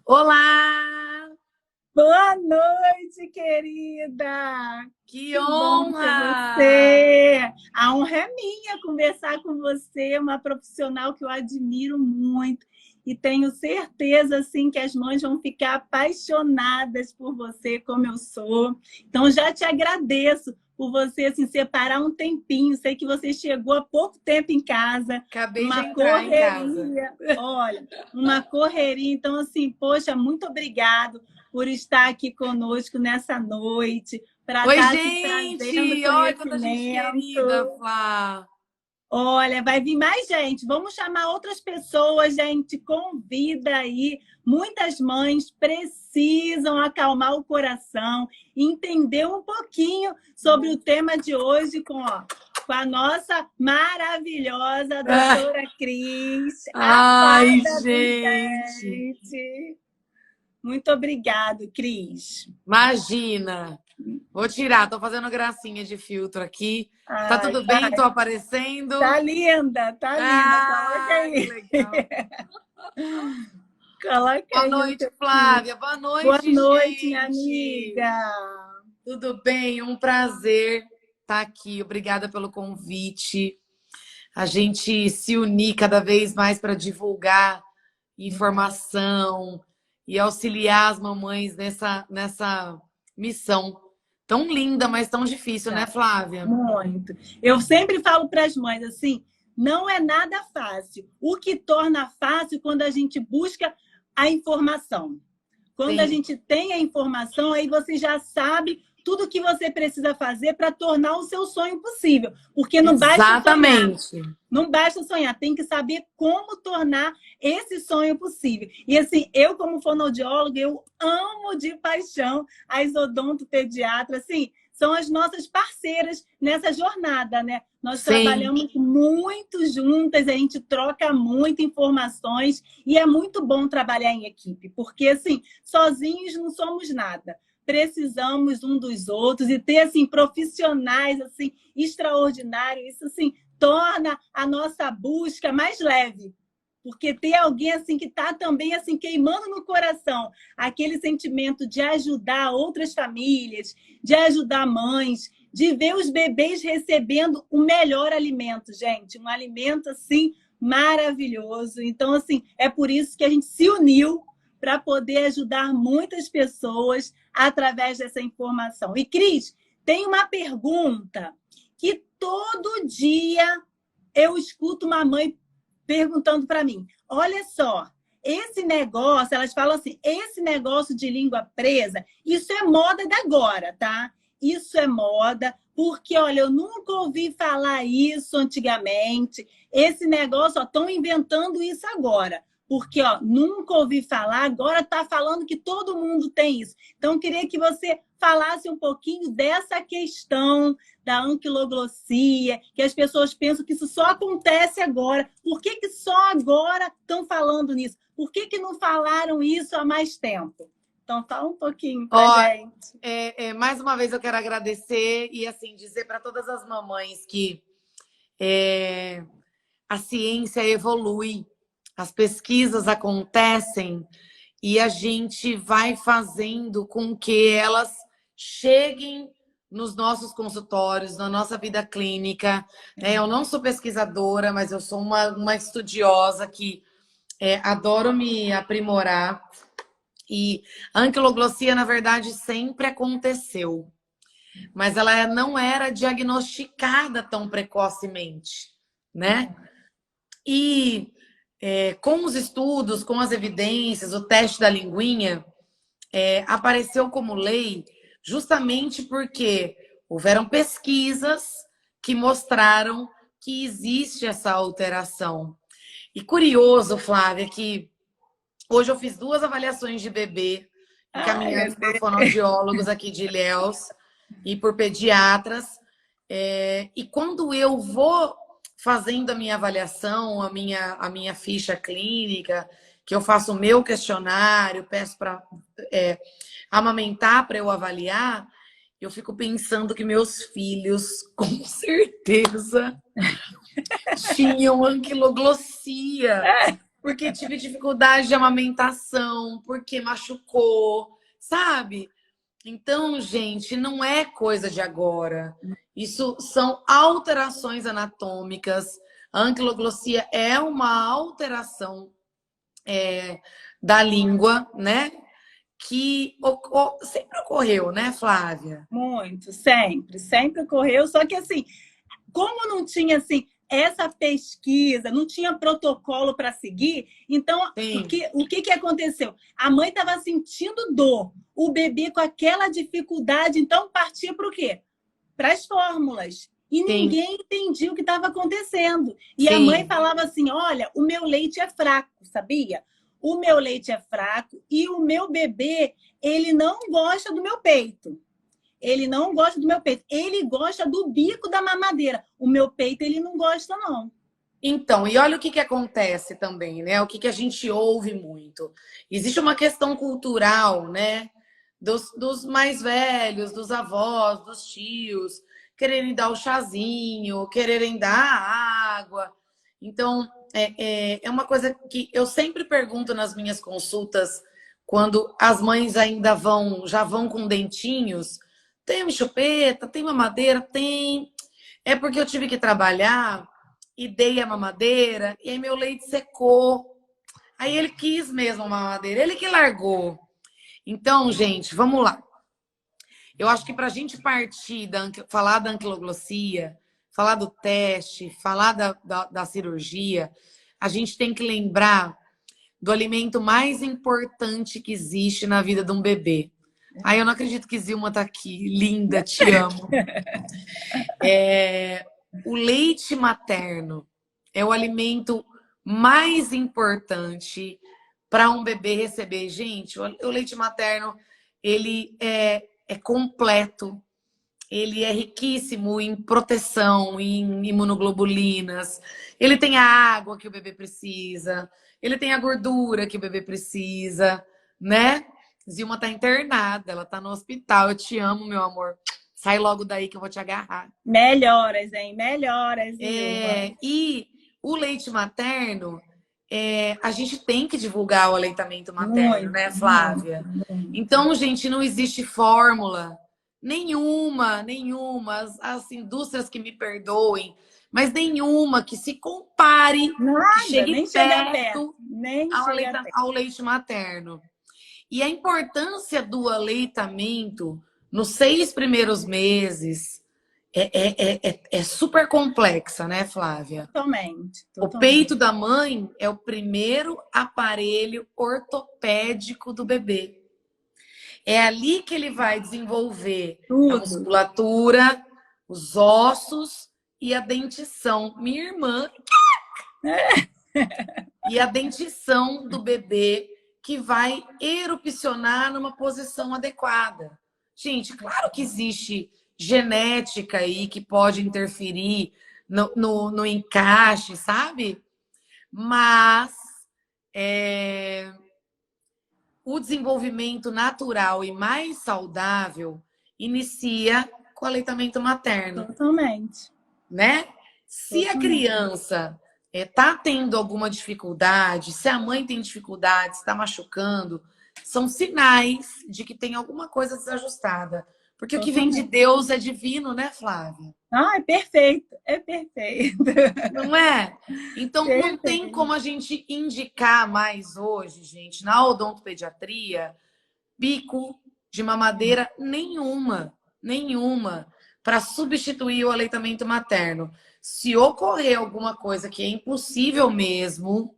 Olá! Boa noite, querida! Que Que bom ter honra! você! A honra é minha conversar com você, uma profissional que eu admiro muito e tenho certeza assim que as mães vão ficar apaixonadas por você, como eu sou. Então já te agradeço por você assim separar um tempinho. Sei que você chegou há pouco tempo em casa, Acabei de uma entrar em casa. correria. Olha, uma correria. Então assim, poxa, muito obrigado por estar aqui conosco nessa noite, para Oi, estar assim, trazendo gente! Oi, quanta gente querida, conhecimento. Flá! Olha, vai vir mais gente. Vamos chamar outras pessoas, gente. Convida aí. Muitas mães precisam acalmar o coração, entender um pouquinho sobre o tema de hoje com a nossa maravilhosa doutora Cris, a Ai, fada dos gente! dentes. Muito obrigado, Cris. Imagina! Vou tirar, tô fazendo gracinha de filtro aqui. Tá Ai, tudo bem? Tô aparecendo? tá linda, tá linda. Coloca Ah, que aí. legal! Coloca Boa aí o noite, teu filho. Flávia! Boa Boa noite, noite, minha gente! amiga. Tudo bem? Um prazer estar aqui. Obrigada pelo convite. A gente se unir cada vez mais para divulgar informação e auxiliar as mamães nessa missão tão linda, mas tão difícil, né, Flávia? Muito. Eu sempre falo para as mães assim, não é nada fácil. O que torna fácil quando a gente busca a informação. Quando a Sim, gente tem a informação, aí você já sabe tudo o que você precisa fazer para tornar o seu sonho possível. Porque não basta sonhar. exatamente. Não basta sonhar, tem que saber como tornar esse sonho possível. E assim, eu como fonoaudióloga, eu amo de paixão as odontopediatras, assim, são as nossas parceiras nessa jornada, né? Nós Sim, trabalhamos muito juntas, a gente troca muitas informações e é muito bom trabalhar em equipe, porque assim, sozinhos não somos nada. Precisamos um dos outros e ter assim profissionais assim extraordinários, isso assim torna a nossa busca mais leve. Porque ter alguém assim que está também assim queimando no coração aquele sentimento de ajudar outras famílias, de ajudar mães, de ver os bebês recebendo o melhor alimento, gente, um alimento assim maravilhoso. Então assim, é por isso que a gente se uniu para poder ajudar muitas pessoas através dessa informação. E Cris, tem uma pergunta que todo dia eu escuto uma mãe perguntando para mim: olha só, esse negócio, elas falam assim, esse negócio de língua presa, isso é moda da agora, tá? Isso é moda, porque, olha, eu nunca ouvi falar isso antigamente. Esse negócio, ó, estão inventando isso agora. Porque, ó, nunca ouvi falar, agora está falando que todo mundo tem isso. Então, queria que você falasse um pouquinho dessa questão da anquiloglossia, que as pessoas pensam que isso só acontece agora. Por que, que só agora estão falando nisso? Por que, que não falaram isso há mais tempo? Então, fala um pouquinho para ó, gente. mais uma vez eu quero agradecer e assim dizer para todas as mamães que a ciência evolui, as pesquisas acontecem e a gente vai fazendo com que elas cheguem nos nossos consultórios, na nossa vida clínica. Eu não sou pesquisadora, mas eu sou uma estudiosa que adoro me aprimorar. E a anquiloglossia, na verdade, sempre aconteceu, mas ela não era diagnosticada tão precocemente, né? E com os estudos, com as evidências, o teste da linguinha apareceu como lei justamente porque houveram pesquisas que mostraram que existe essa alteração. E curioso, Flávia, que hoje eu fiz 2 avaliações de bebê Ai, meu encaminhadas por Deus. fonoaudiólogos aqui de Ilhéus e por pediatras. E quando eu vou fazendo a minha avaliação, a minha ficha clínica, que eu faço o meu questionário, peço para amamentar para eu avaliar, eu fico pensando que meus filhos, com certeza, tinham anquiloglossia. porque tive dificuldade de amamentação, porque machucou, sabe? Então, gente, não é coisa de agora. Isso são alterações anatômicas. A anquiloglossia é uma alteração da língua, né? Que sempre ocorreu, né, Flávia? Muito, sempre, sempre ocorreu. Só que assim, como não tinha assim essa pesquisa, não tinha protocolo para seguir, então Sim, o que aconteceu? A mãe estava sentindo dor, o bebê com aquela dificuldade, então partia para o quê? Para as fórmulas. E sim, ninguém entendia o que estava acontecendo. E a mãe sim, falava assim: olha, o meu leite é fraco, sabia? O meu leite é fraco e o meu bebê, ele não gosta do meu peito. Ele não gosta do meu peito. Ele gosta do bico da mamadeira. O meu peito, ele não gosta, não. Então, e olha o que que acontece também, né? O que que a gente ouve muito. Existe uma questão cultural, né? Dos mais velhos, dos avós, dos tios, quererem dar o chazinho, quererem dar água. Então, é uma coisa que eu sempre pergunto nas minhas consultas, quando as mães ainda já vão com dentinhos. Tem chupeta? Tem mamadeira? Tem. É porque eu tive que trabalhar e dei a mamadeira, e aí meu leite secou. Aí ele quis mesmo a mamadeira, ele que largou. Então, gente, vamos lá. Eu acho que para a gente partir, falar da anquiloglossia, falar do teste, falar da cirurgia, a gente tem que lembrar do alimento mais importante que existe na vida de um bebê. Ai, eu não acredito que Zilma tá aqui. Linda, te amo. O leite materno é o alimento mais importante para um bebê receber. Gente, o leite materno, ele é completo, ele é riquíssimo em proteção, em imunoglobulinas, ele tem a água que o bebê precisa, ele tem a gordura que o bebê precisa, né? Zilma tá internada, ela tá no hospital. Eu te amo, meu amor. Sai logo daí que eu vou te agarrar. Melhoras, hein? Melhoras, Ilva. E o leite materno, a gente tem que divulgar o aleitamento materno, Muito, né, muito, Flávia? muito. Então, gente, não existe fórmula nenhuma, as indústrias que me perdoem, mas nenhuma que se compare, que Nada, chegue nem chega perto. perto Nem chega perto. ao leite materno. E a importância do aleitamento nos 6 primeiros meses é super complexa, né, Flávia? Totalmente, O peito totalmente. da mãe é o primeiro aparelho ortopédico do bebê. É ali que ele vai desenvolver a Tudo. musculatura, os ossos e a dentição. Minha irmã. E a dentição do bebê que vai erupcionar numa posição adequada. Gente, claro que existe genética aí que pode interferir no encaixe, sabe? Mas o desenvolvimento natural e mais saudável inicia com o aleitamento materno, Totalmente. né? Se a Totalmente. criança está tendo alguma dificuldade, se a mãe tem dificuldade, está machucando, são sinais de que tem alguma coisa desajustada. Porque o que vem de Totalmente. Deus é divino, né, Flávia? Ah, é perfeito. É perfeito. Não é? Então, não tem Perfeito. como a gente indicar mais hoje, gente, na odontopediatria, bico de mamadeira nenhuma, para substituir o aleitamento materno. Se ocorrer alguma coisa que é impossível mesmo,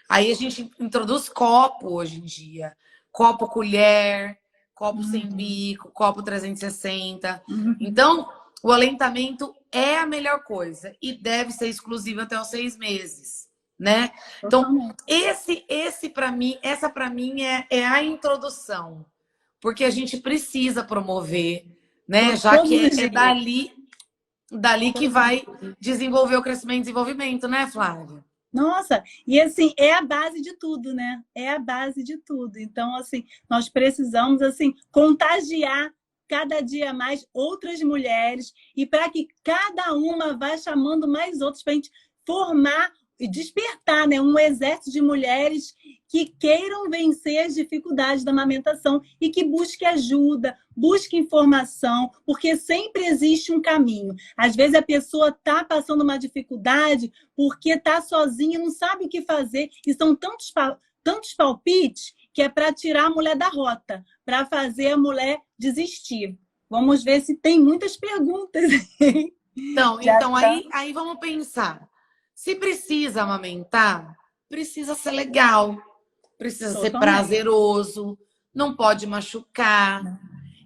aí a gente introduz copo hoje em dia. Copo colher, copo sem bico, copo 360. Uhum. Então, o aleitamento é a melhor coisa e deve ser exclusivo até os 6 meses, né? Então, Totalmente. essa para mim é a introdução, porque a gente precisa promover, né? Já Todos que os é dias. dali que vai desenvolver o crescimento e desenvolvimento, né, Flávia? Nossa, e assim, é a base de tudo, né? É a base de tudo. Então, assim, nós precisamos assim contagiar cada dia mais outras mulheres e para que cada uma vá chamando mais outras para a gente formar despertar, né, um exército de mulheres que queiram vencer as dificuldades da amamentação e que busque ajuda, busque informação, porque sempre existe um caminho. Às vezes a pessoa está passando uma dificuldade porque está sozinha, não sabe o que fazer, e são tantos palpites que é para tirar a mulher da rota, para fazer a mulher desistir. Vamos ver se tem muitas perguntas. Então aí vamos pensar. Se precisa amamentar, precisa ser legal, precisa ser prazeroso, não pode machucar.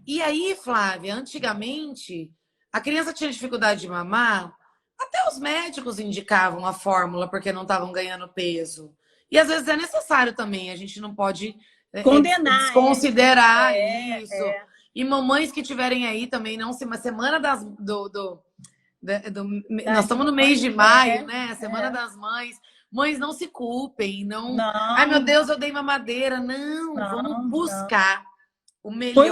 E aí, Flávia, antigamente, a criança tinha dificuldade de mamar, até os médicos indicavam a fórmula porque não estavam ganhando peso. E às vezes é necessário também, a gente não pode desconsiderar isso. E mamães que tiverem aí também, não se uma semana nós estamos no mês de maio, né? Semana das Mães. Mães, não se culpem, não. Ai, meu Deus, eu dei mamadeira. Não, vamos buscar o melhor.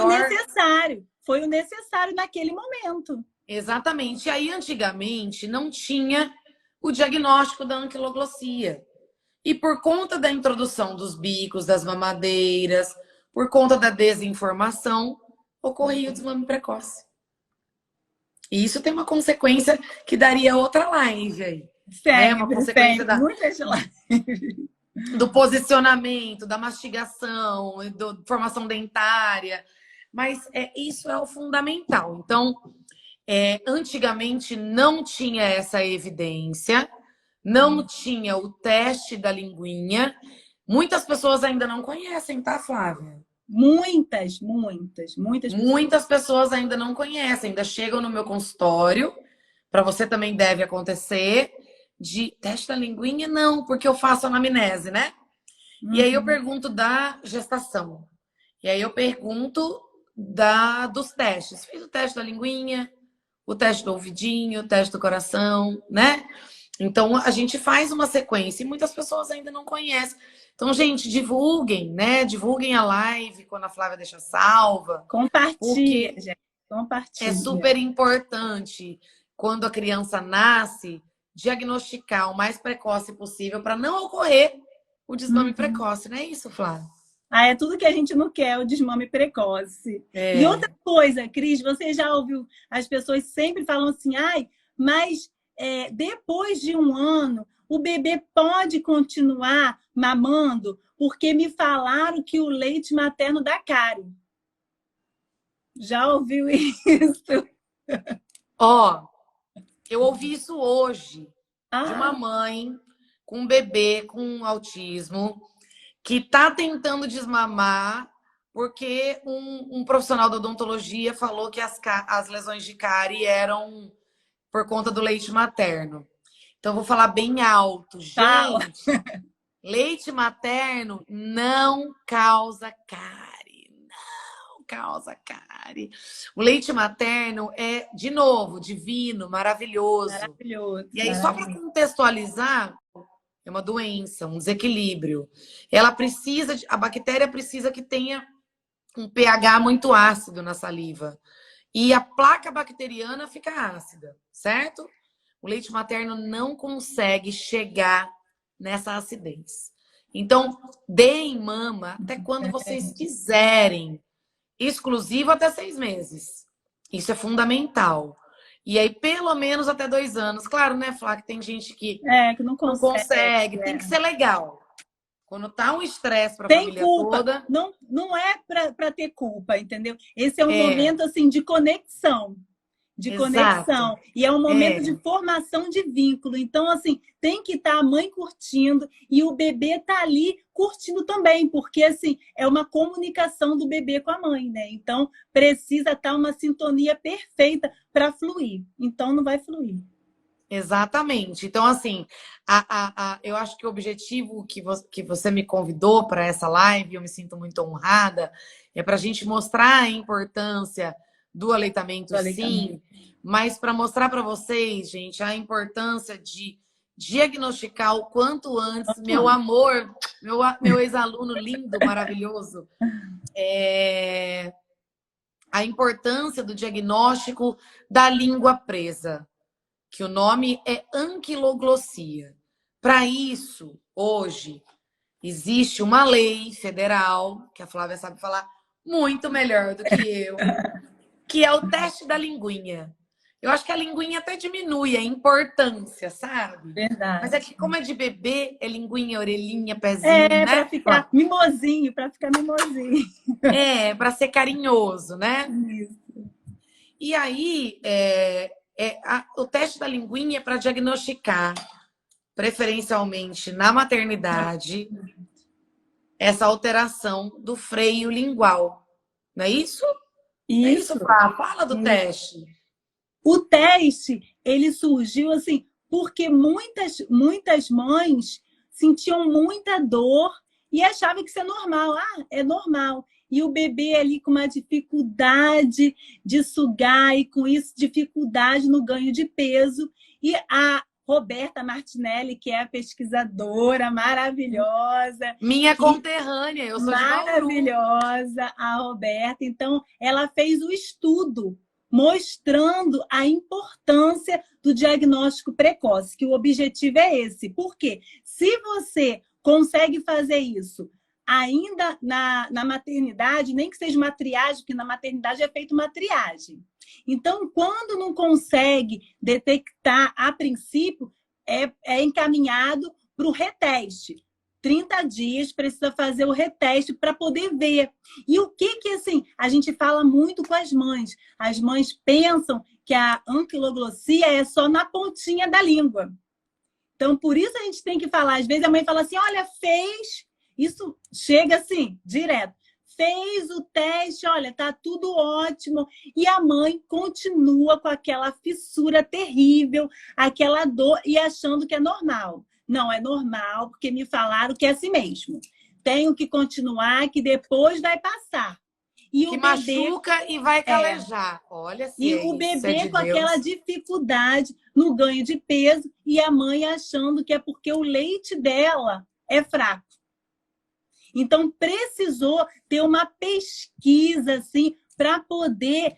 Foi o necessário naquele momento. Exatamente. E aí, antigamente, não tinha o diagnóstico da anquiloglossia. E por conta da introdução dos bicos, das mamadeiras, por conta da desinformação, ocorria o desmame precoce. E isso tem uma consequência que daria outra live aí. Uma consequência do posicionamento, da mastigação, da formação dentária. Mas isso é o fundamental. Então, antigamente não tinha essa evidência, não tinha o teste da linguinha. Muitas pessoas ainda não conhecem, tá, Flávia? Muitas pessoas ainda não conhecem, ainda chegam no meu consultório, para você também deve acontecer, de teste da linguinha, não, porque eu faço anamnese, né? E aí eu pergunto da gestação. E aí eu pergunto dos testes. Fiz o teste da linguinha, o teste do ouvidinho, o teste do coração, né? Então a gente faz uma sequência e muitas pessoas ainda não conhecem. Então, gente, divulguem, né? Divulguem a live quando a Flávia deixa salva. Compartilha, gente. Compartilha. É super importante, quando a criança nasce, diagnosticar o mais precoce possível para não ocorrer o desmame precoce. Não é isso, Flávia? É tudo que a gente não quer, o desmame precoce. E outra coisa, Cris, você já ouviu, as pessoas sempre falam assim, mas depois de 1 ano, o bebê pode continuar mamando, porque me falaram que o leite materno dá cárie. Já ouviu isso? Eu ouvi isso hoje, de uma mãe com um bebê com autismo, que está tentando desmamar porque um profissional da odontologia falou que as lesões de cárie eram por conta do leite materno. Então, vou falar bem alto. Gente, leite materno não causa cárie. Não causa cárie. O leite materno é, de novo, divino, maravilhoso. E aí, só para contextualizar, é uma doença, um desequilíbrio. A bactéria precisa que tenha um pH muito ácido na saliva. E a placa bacteriana fica ácida, certo? O leite materno não consegue chegar nessa acidez. Então, deem mama até quando vocês quiserem. Exclusivo até 6 meses. Isso é fundamental. E aí, pelo menos até 2 anos. Claro, né, Flá, que tem gente que não consegue. Tem que ser legal. Quando tá um estresse para a família culpa. toda... Não é para ter culpa, entendeu? Esse é um momento assim, de conexão. Conexão. E é um momento de formação de vínculo. Então, assim, tem que estar a mãe curtindo e o bebê tá ali curtindo também, porque, assim, é uma comunicação do bebê com a mãe, né? Então, precisa estar uma sintonia perfeita para fluir. Então, não vai fluir. Exatamente. Então, assim, eu acho que o objetivo que você me convidou para essa live, eu me sinto muito honrada, é para a gente mostrar a importância do aleitamento, sim, mas para mostrar para vocês, gente, a importância de diagnosticar o quanto antes, meu amor, meu ex-aluno lindo, maravilhoso, a importância do diagnóstico da língua presa, que o nome é anquiloglossia. Para isso, hoje, existe uma lei federal, que a Flávia sabe falar muito melhor do que eu, que é o teste da linguinha. Eu acho que a linguinha até diminui a importância, sabe? Mas é Verdade. que como é de bebê, é linguinha, orelhinha, pezinho, É, para né? ficar mimosinho, para ficar mimosinho. É, para ser carinhoso, né? Isso. E aí, o teste da linguinha é para diagnosticar, preferencialmente na maternidade, essa alteração do freio lingual. Não é isso? É isso, Isso. Flá. Fala do teste. O teste, ele surgiu assim, porque muitas mães sentiam muita dor e achavam que isso é normal. Ah, é normal. E o bebê ali com uma dificuldade de sugar e com isso dificuldade no ganho de peso. E a Roberta Martinelli, que é a pesquisadora maravilhosa, Minha conterrânea, eu sou de Bauru. maravilhosa, a Roberta. Então, ela fez o estudo mostrando a importância do diagnóstico precoce, que o objetivo é esse. Por quê? Se você consegue fazer isso ainda na maternidade, nem que seja uma triagem, porque na maternidade é feita uma triagem. Então, quando não consegue detectar a princípio, é encaminhado para o reteste. 30 dias precisa fazer o reteste para poder ver. E o que assim, a gente fala muito com as mães. As mães pensam que a anquiloglossia é só na pontinha da língua. Então, por isso a gente tem que falar. Às vezes a mãe fala assim, olha, fez. Isso chega assim, direto. Fez o teste, olha, tá tudo ótimo. E a mãe continua com aquela fissura terrível, aquela dor e achando que é normal. Não, é normal, porque me falaram que é assim mesmo. Tenho que continuar, que depois vai passar. E que o bebê machuca e vai calejar. Olha se e é o isso, é bebê de com aquela Deus. dificuldade no ganho de peso e a mãe achando que é porque o leite dela é fraco. Então, precisou ter uma pesquisa assim, para poder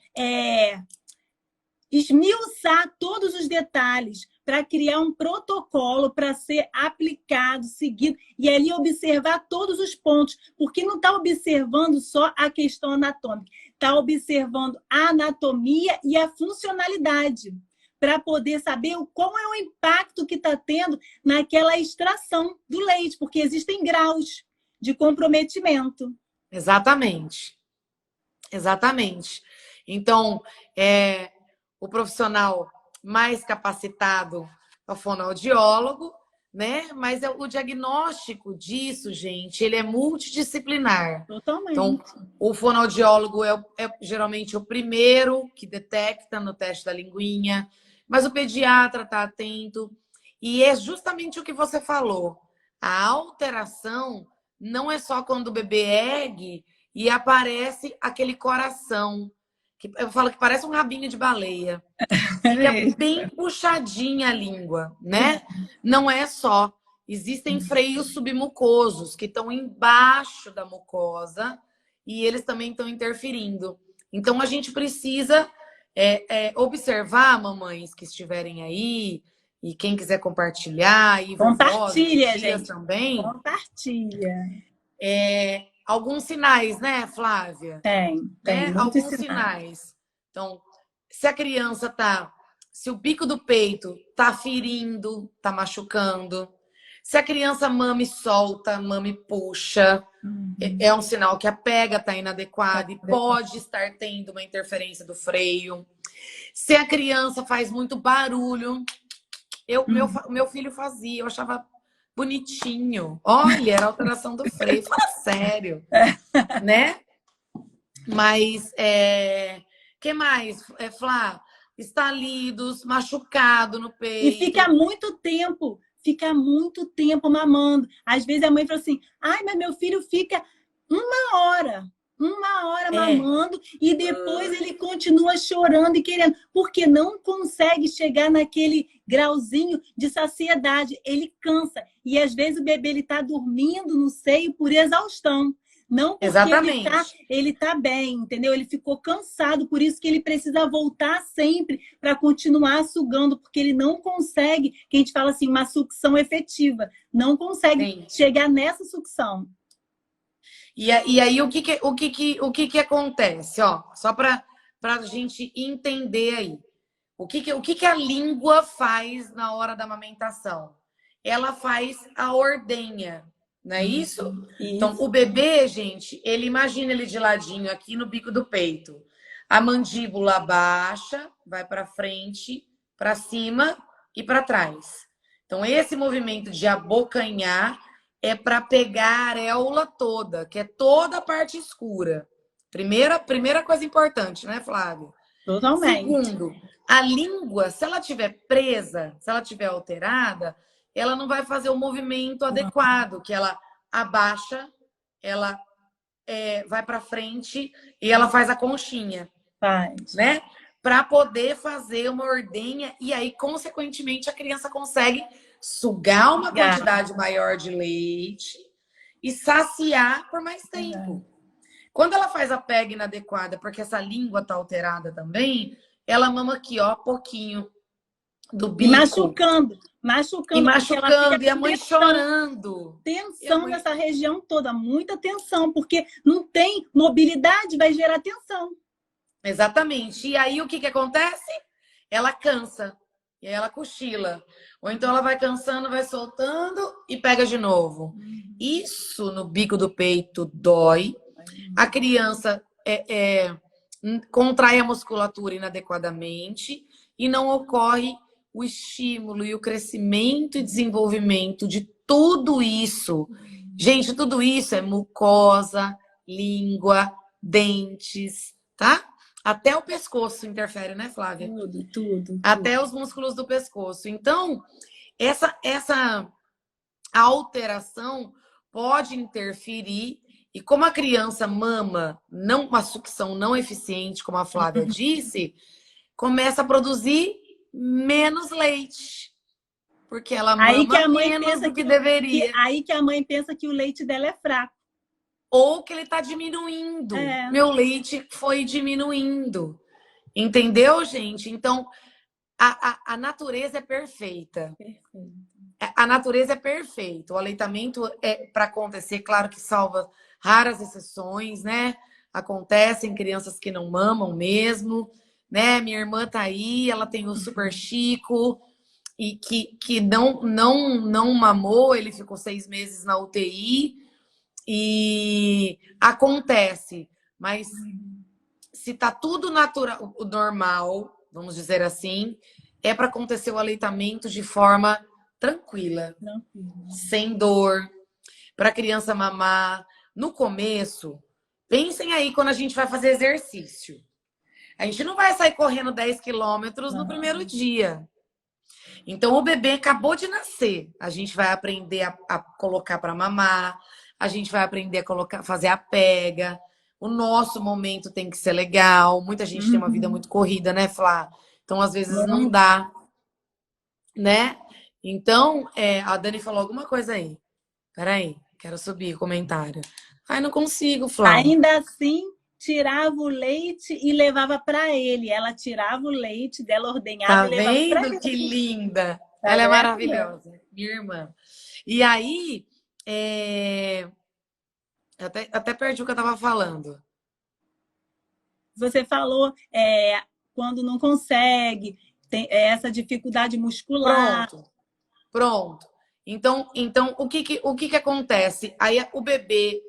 esmiuçar todos os detalhes, para criar um protocolo para ser aplicado, seguido, e ali observar todos os pontos, porque não está observando só a questão anatômica, está observando a anatomia e a funcionalidade, para poder saber qual é o impacto que está tendo naquela extração do leite, porque existem graus de comprometimento. Exatamente. Exatamente. Então, o profissional mais capacitado é o fonoaudiólogo, né? Mas o diagnóstico disso, gente, ele é multidisciplinar. Totalmente. Então, o fonoaudiólogo é geralmente o primeiro que detecta no teste da linguinha, mas o pediatra está atento. E é justamente o que você falou. A alteração não é só quando o bebê ergue e aparece aquele coração, que eu falo que parece um rabinho de baleia. Fica bem puxadinha a língua, né? Não é só. Existem freios submucosos que estão embaixo da mucosa e eles também estão interferindo. Então, a gente precisa observar, mamães que estiverem aí, e quem quiser compartilhar, e compartilha, vovós, gente. também. Compartilha. Alguns sinais, né, Flávia? Tem Alguns sinais. Então, se a criança tá, se o bico do peito tá ferindo, tá machucando, se a criança mama e solta, mama e puxa, é um sinal que a pega tá inadequada e pode estar tendo uma interferência do freio. Se a criança faz muito barulho, meu filho fazia, eu achava bonitinho. Olha, era alteração do freio. Fala sério, né? Mas, que mais, Flá? Estalidos, machucado no peito. E fica muito tempo mamando. Às vezes a mãe fala assim, ai, mas meu filho fica uma hora mamando e depois ele continua chorando e querendo, porque não consegue chegar naquele grauzinho de saciedade, ele cansa. E às vezes o bebê está dormindo no seio por exaustão. Não porque Exatamente. ele tá bem, entendeu? Ele ficou cansado, por isso que ele precisa voltar sempre para continuar sugando, porque ele não consegue, que a gente fala assim, uma sucção efetiva, não consegue Sim. chegar nessa sucção. E aí o que acontece? Ó, só para a gente entender aí. O que a língua faz na hora da amamentação? Ela faz a ordenha, não é isso? Então, o bebê, gente, ele imagina ele de ladinho aqui no bico do peito. A mandíbula baixa, vai para frente, para cima e para trás. Então, esse movimento de abocanhar é para pegar a areola toda, que é toda a parte escura. Primeira coisa importante, né, Flávia? Totalmente. Segundo, a língua, se ela estiver presa, se ela estiver alterada, ela não vai fazer o movimento adequado, que ela abaixa, ela vai para frente e ela faz a conchinha, Faz. né? Para poder fazer uma ordenha e aí, consequentemente, a criança consegue sugar uma quantidade maior de leite e saciar por mais tempo. Quando ela faz a pega inadequada, porque essa língua está alterada também, ela mama aqui, ó, pouquinho do bico. E machucando. E a mãe chorando. Tensão nessa região toda, muita tensão, porque não tem mobilidade, vai gerar tensão. Exatamente. E aí o que acontece? Ela cansa. E aí ela cochila. Ou então ela vai cansando, vai soltando e pega de novo. Isso no bico do peito dói. A criança contrai a musculatura inadequadamente e não ocorre o estímulo e o crescimento e desenvolvimento de tudo isso. Gente, tudo isso é mucosa, língua, dentes, tá? Até o pescoço interfere, né, Flávia? Tudo. Até os músculos do pescoço. Então, essa alteração pode interferir. E como a criança mama uma sucção não eficiente, como a Flávia disse, começa a produzir menos leite. Porque ela mama menos do que deveria. Aí que a mãe pensa que o leite dela é fraco. Ou que ele está diminuindo. Meu leite foi diminuindo. Entendeu, gente? Então, a natureza é perfeita. A natureza é perfeita. O aleitamento é para acontecer, claro que salva raras exceções, né? Acontecem crianças que não mamam mesmo, né? Minha irmã tá aí, ela tem o Super Chico e que não mamou, ele ficou 6 meses na UTI e acontece, mas se tá tudo natural, o normal, vamos dizer assim, é para acontecer o aleitamento de forma tranquila, sem dor, para a criança mamar. No começo, pensem aí quando a gente vai fazer exercício. A gente não vai sair correndo 10 quilômetros no primeiro dia. Então, o bebê acabou de nascer. A gente vai aprender a colocar para mamar, a gente vai aprender a fazer a pega. O nosso momento tem que ser legal. Muita gente tem uma vida muito corrida, né, Flá? Então, às vezes, não dá, né? Então, a Dani falou alguma coisa aí. Peraí, quero subir o comentário. Ai, não consigo, Flá. Ainda assim, tirava o leite e levava para ele. Ela tirava o leite dela, ordenhava e levava para ele. Tá vendo que linda? Ela é maravilhosa, minha irmã. E aí, até perdi o que eu tava falando. Você falou quando não consegue, tem essa dificuldade muscular. Pronto. Então o que acontece? Aí o bebê,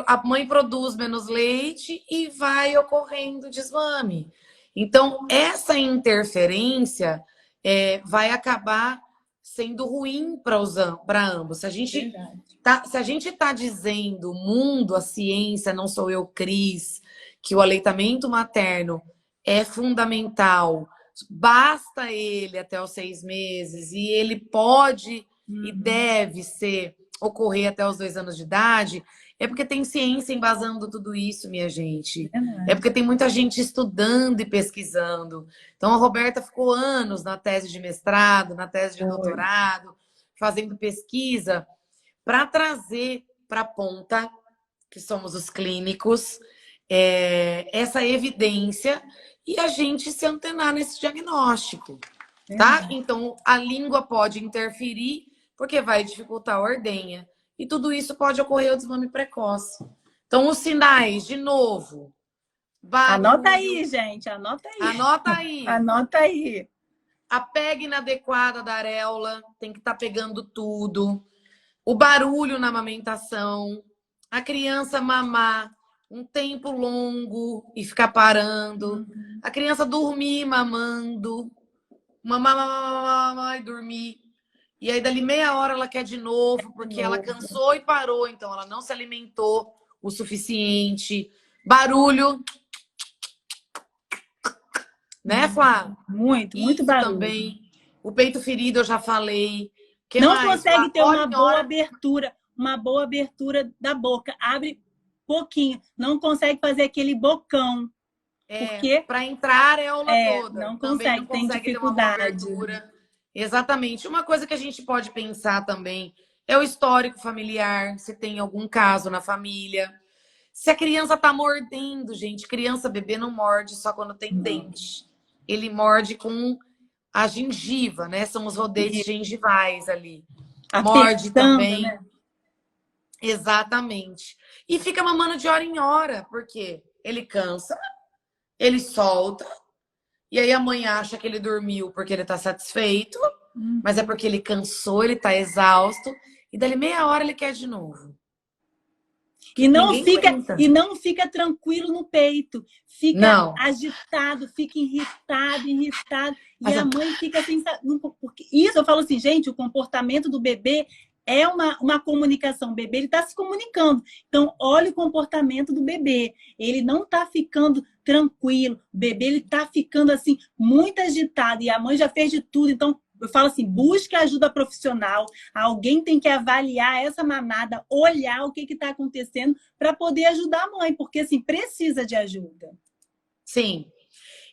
a mãe produz menos leite e vai ocorrendo desmame. Então, essa interferência vai acabar sendo ruim para ambos. Se a gente está dizendo, o mundo, a ciência, não sou eu, Cris, que o aleitamento materno é fundamental, basta ele até os 6 meses e ele pode e deve ocorrer até os 2 anos de idade, é porque tem ciência embasando tudo isso, minha gente. É porque tem muita gente estudando e pesquisando. Então, a Roberta ficou anos na tese de mestrado, na tese de doutorado, fazendo pesquisa para trazer para a ponta que somos os clínicos, essa evidência e a gente se antenar nesse diagnóstico, tá? Então, a língua pode interferir porque vai dificultar a ordenha. E tudo isso pode ocorrer o desmame precoce. Então, os sinais, de novo, barulho... Anota aí, gente, anota aí. Anota aí. Anota aí. A pega inadequada da areola, tem que estar pegando tudo. O barulho na amamentação. A criança mamar um tempo longo e ficar parando. A criança dormir mamando. Mamar e dormir. E aí, dali meia hora, ela quer de novo, porque ela cansou e parou. Então, ela não se alimentou o suficiente. Barulho. Né, Flá? Muito Isso barulho. Também. O peito ferido, eu já falei. Que não mais? Consegue ter uma boa abertura da boca. Abre pouquinho. Não consegue fazer aquele bocão. Porque para entrar a areola toda. Não também consegue, não tem consegue dificuldade. ter uma boa abertura. Exatamente. Uma coisa que a gente pode pensar também é o histórico familiar, se tem algum caso na família. Se a criança tá mordendo, gente, criança, bebê não morde só quando tem dente. Ele morde com a gengiva, né? São os rodetes gengivais ali. Morde também. Né? Exatamente. E fica mamando de hora em hora, porque ele cansa, ele solta, e aí a mãe acha que ele dormiu porque ele tá satisfeito, mas é porque ele cansou, ele tá exausto, e dali meia hora ele quer de novo. E não fica tranquilo no peito. Fica agitado, fica irritado. E a mãe fica assim... Porque isso eu falo assim, gente, o comportamento do bebê é uma comunicação. O bebê ele está se comunicando. Então, olha o comportamento do bebê. Ele não está ficando tranquilo. O bebê ele está ficando assim, muito agitado. E a mãe já fez de tudo. Então, eu falo assim, busque ajuda profissional. Alguém tem que avaliar essa mamada, olhar o que está acontecendo para poder ajudar a mãe, porque assim, precisa de ajuda. Sim.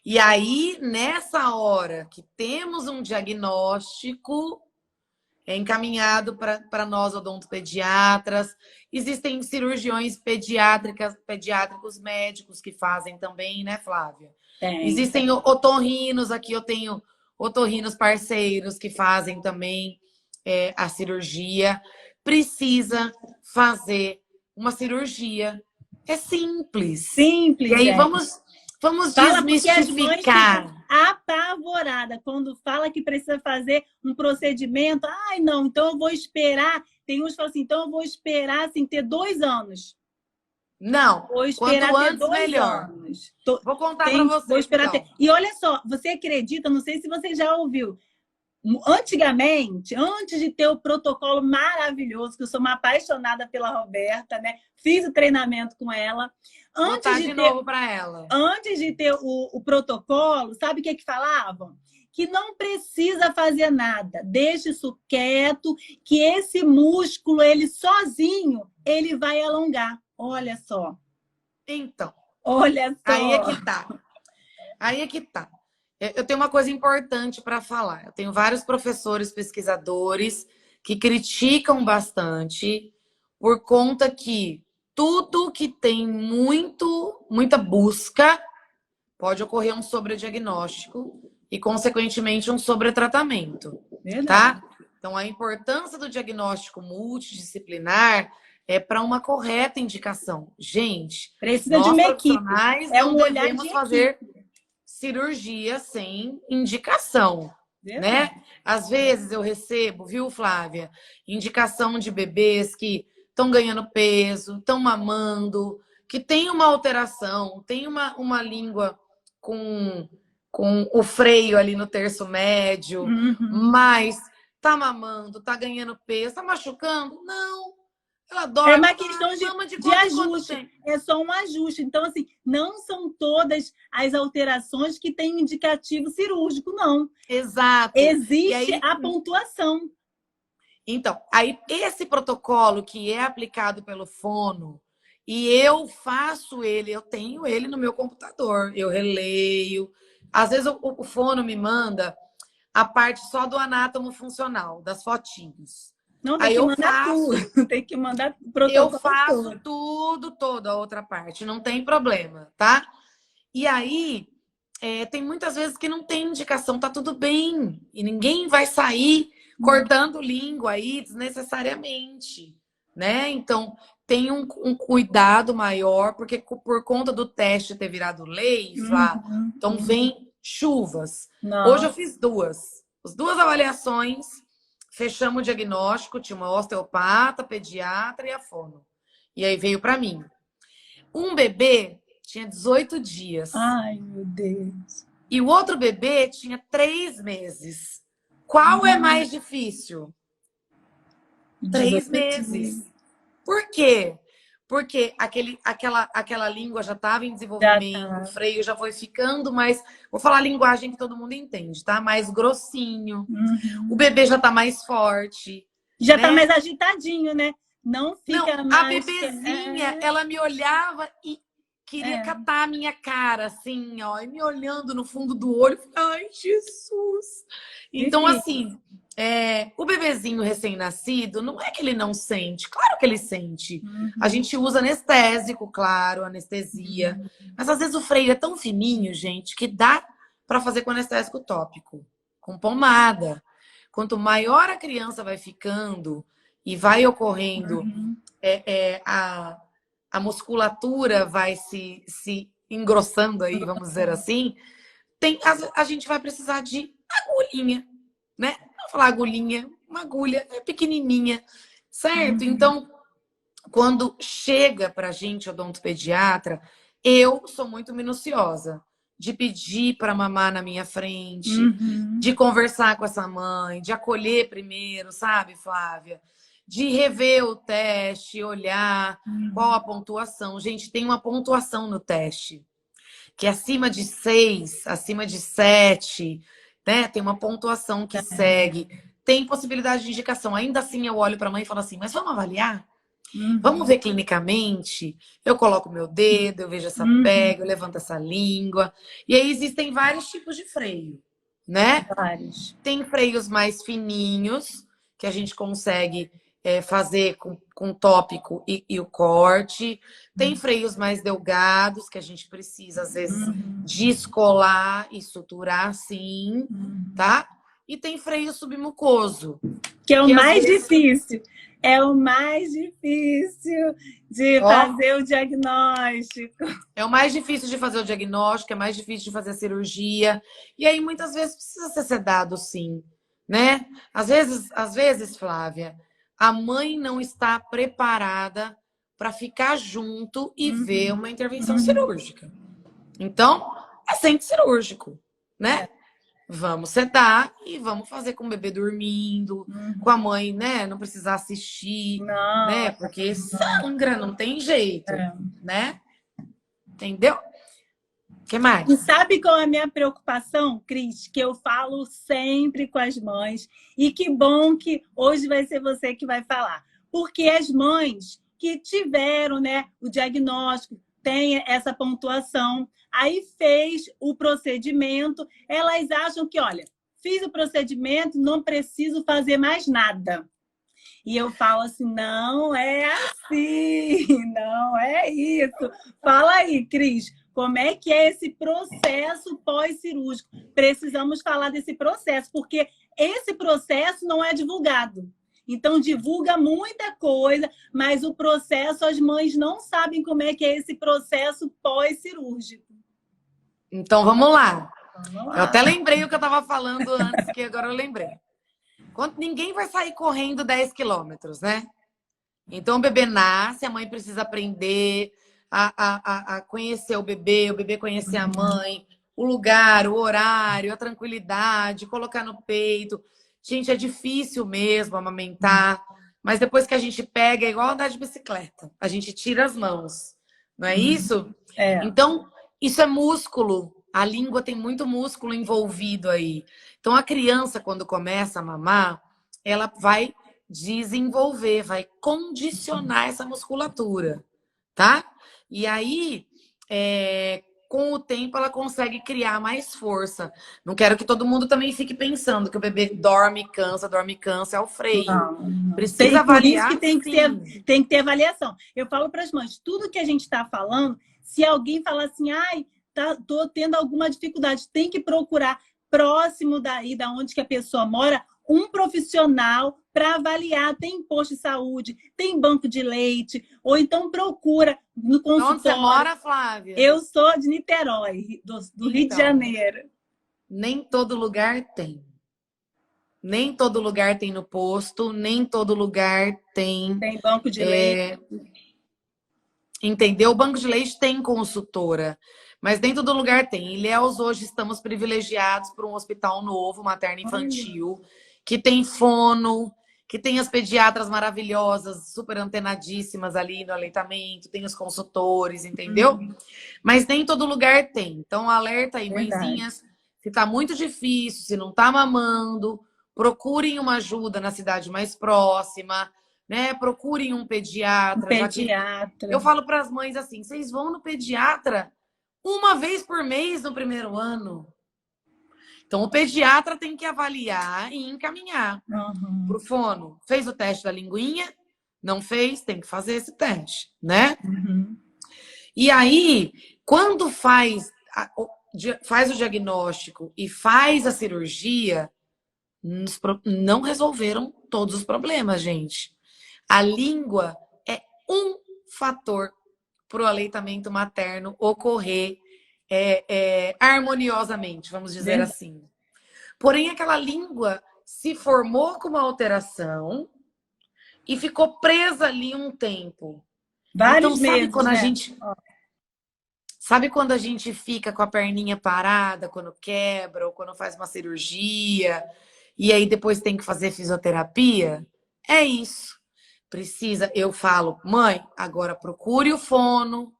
E aí, nessa hora que temos um diagnóstico encaminhado para nós odontopediatras, existem cirurgiões pediátricos médicos que fazem também, né, Flávia? Existem otorrinos, aqui eu tenho otorrinos parceiros que fazem também a cirurgia. Precisa fazer uma cirurgia. É simples. Simples, e aí, vamos desmistificar. Apavorada quando fala que precisa fazer um procedimento. Ai, não, então eu vou esperar. Tem uns que falam assim, então eu vou esperar assim, ter 2 anos. Não, vou esperar quanto ter antes, 2 melhor. anos. Vou contar para você. Vou esperar então. E olha só, você acredita, não sei se você já ouviu, antigamente, antes de ter o protocolo maravilhoso, que eu sou uma apaixonada pela Roberta, né? Fiz o treinamento com ela. Antes de ter o protocolo, sabe o que falavam? Que não precisa fazer nada. Deixa isso quieto, que esse músculo, ele sozinho, ele vai alongar. Olha só. Então. Olha só. Aí é que tá. Eu tenho uma coisa importante para falar. Eu tenho vários professores pesquisadores que criticam bastante por conta que tudo que tem muita busca pode ocorrer um sobrediagnóstico e, consequentemente, um sobretratamento. Tá? Então, a importância do diagnóstico multidisciplinar é para uma correta indicação. Gente, precisa de uma equipe. Não devemos fazer cirurgia sem indicação, né? Às vezes eu recebo, viu, Flávia, indicação de bebês que estão ganhando peso, estão mamando, que tem uma alteração, tem uma língua com o freio ali no terço médio, mas tá mamando, tá ganhando peso, tá machucando? Não. Ela dorme, é uma questão de ajuste. É só um ajuste. Então, assim, não são todas as alterações que têm indicativo cirúrgico, não. Exato. Existe a pontuação. Então, aí esse protocolo que é aplicado pelo fono, e eu faço ele, eu tenho ele no meu computador, eu releio. Às vezes o fono me manda a parte só do anátomo funcional, das fotinhos. Não, tem Aí que eu mandar faço, tudo. Tem que mandar o eu protocolo faço todo. tudo, toda a outra parte, não tem problema, tá? E aí, tem muitas vezes que não tem indicação, tá tudo bem. E ninguém vai sair cortando língua aí desnecessariamente, né? Então, tem um cuidado maior, porque por conta do teste ter virado lei, Flá, Uhum, então vem chuvas. Hoje eu Não. fiz duas. As duas avaliações, fechamos o diagnóstico, tinha uma osteopata, pediatra e a fono. E aí veio para mim. Um bebê tinha 18 dias. Ai, meu Deus. E o outro bebê tinha 3 meses. Qual é mais difícil? 18 dias. 3 meses. Por quê? Porque aquela língua já estava em Já desenvolvimento, o tá. freio já foi ficando mais. Vou falar a linguagem que todo mundo entende, tá? Mais grossinho. O Uhum. bebê já está mais forte, Já tá né? mais agitadinho, né? Não Não, fica a mais. bebezinha, ela me olhava e queria É, catar a minha cara, assim, ó, e me olhando no fundo do olho. Ai, Jesus! Então, difícil. assim, o bebezinho recém-nascido, não é que ele não sente, claro que ele sente. A Uhum. gente usa anestésico, claro, anestesia. Mas às vezes o freio é tão fininho, gente, que dá para fazer com anestésico tópico, com pomada. Quanto maior a criança vai ficando e vai ocorrendo Uhum. a musculatura vai se engrossando aí, vamos dizer assim, a gente vai precisar de agulhinha, né? Vou falar agulhinha, uma agulha pequenininha, certo? Uhum. Então, quando chega para a gente, odontopediatra, eu sou muito minuciosa de pedir para mamar na minha frente, Uhum. de conversar com essa mãe, de acolher primeiro, sabe, Flávia? De rever o teste, olhar qual a pontuação. Gente, tem uma pontuação no teste, que é acima de 6, acima de 7, né? Tem uma pontuação que segue. Tem possibilidade de indicação. Ainda assim, eu olho para a mãe e falo assim, mas vamos avaliar? Vamos Uhum. ver clinicamente? Eu coloco meu dedo, eu vejo essa Uhum. pega, eu levanto essa língua. E aí existem vários tipos de freio, né? Vários. Tem freios mais fininhos, que a gente consegue fazer com tópico e o corte. Tem freios mais delgados, que a gente precisa, às vezes, Uhum. descolar e suturar, sim, tá? E tem freio submucoso, Que é o que às mais vezes. difícil. É o mais difícil de Ó, fazer o diagnóstico. é o mais difícil de fazer o diagnóstico, é mais difícil de fazer a cirurgia. E aí, muitas vezes, precisa ser sedado, sim, né? Às vezes, Flávia, a mãe não está preparada para ficar junto e ver Uhum. uma intervenção Uhum. cirúrgica. Então, é centro cirúrgico, né? É. Vamos sedar e vamos fazer com o bebê dormindo, com a Uhum. mãe, né? Não precisar assistir, né? Não. Porque sangra, não tem jeito, É. né? Entendeu? O que E mais? sabe qual é a minha preocupação, Cris? Que eu falo sempre com as mães. E que bom que hoje vai ser você que vai falar. Porque as mães que tiveram, né, o diagnóstico, têm essa pontuação, aí fez o procedimento, elas acham que, olha, fiz o procedimento, não preciso fazer mais nada. E eu falo assim, não é assim, não é isso. Fala aí, Cris, como é que é esse processo pós-cirúrgico? Precisamos falar desse processo, porque esse processo não é divulgado. Então, divulga muita coisa, mas o processo, as mães não sabem como é que é esse processo pós-cirúrgico. Então vamos lá. Vamos Eu lá. até lembrei o que eu estava falando antes, que agora eu lembrei. Ninguém vai sair correndo 10 quilômetros, né? Então o bebê nasce, a mãe precisa aprender a conhecer o bebê conhecer a mãe, o lugar, o horário, a tranquilidade, colocar no peito. Gente, é difícil mesmo amamentar, mas depois que a gente pega, é igual andar de bicicleta. A gente tira as mãos, não é isso? É. Então, isso é músculo. A língua tem muito músculo envolvido aí. Então, a criança, quando começa a mamar, ela vai desenvolver, vai condicionar essa musculatura, tá? E aí, com o tempo ela consegue criar mais força. Não quero que todo mundo também fique pensando que o bebê dorme e cansa, é o freio. Não. Precisa Por isso que avaliar, sim. tem que ter avaliação. Eu falo para as mães, tudo que a gente está falando, se alguém falar assim, ai, tô tendo alguma dificuldade, tem que procurar próximo daí, da onde que a pessoa mora, um profissional para avaliar. Tem posto de saúde, tem banco de leite, ou então procura no consultório. Onde você mora, Flávia? Eu sou de Niterói, do Rio de Janeiro. Nem todo lugar tem. Nem todo lugar tem no posto, nem todo lugar tem. Tem banco de leite. Entendeu? O banco de leite tem consultora, mas nem todo lugar tem. Em Ilhéus, hoje estamos privilegiados por um hospital novo, materno-infantil, que tem fono, que tem as pediatras maravilhosas, super antenadíssimas ali no aleitamento, tem os consultores, entendeu? Mas nem todo lugar tem. Então, alerta aí, mãezinhas, se tá muito difícil, se não tá mamando, procurem uma ajuda na cidade mais próxima, né? Procurem um pediatra. Eu falo para as mães assim, vocês vão no pediatra uma vez por mês no primeiro ano. Então, o pediatra tem que avaliar e encaminhar para o fono. Fez o teste da linguinha? Não fez? Tem que fazer esse teste, né? E aí, quando faz o diagnóstico e faz a cirurgia, não resolveram todos os problemas, gente. A língua é um fator para o aleitamento materno ocorrer harmoniosamente, vamos dizer assim. Porém, aquela língua se formou com uma alteração e ficou presa ali um tempo. Vários então, meses, sabe quando a gente fica com a perninha parada, quando quebra ou quando faz uma cirurgia e aí depois tem que fazer fisioterapia? É isso. Precisa, eu falo, mãe, agora procure o fono,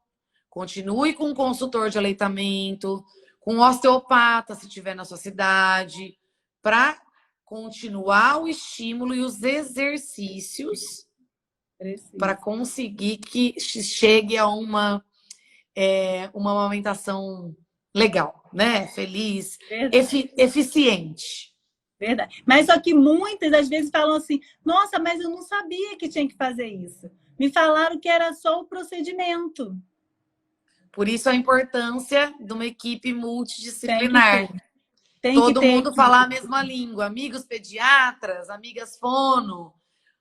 continue com um consultor de aleitamento, com um osteopata, se tiver na sua cidade, para continuar o estímulo e os exercícios para conseguir que chegue a uma amamentação legal, né? Feliz, eficiente. Verdade. Mas só que muitas às vezes falam assim, nossa, mas eu não sabia que tinha que fazer isso. Me falaram que era só o procedimento. Por isso a importância de uma equipe multidisciplinar. Todo mundo falar a mesma língua. Amigos pediatras, amigas fono,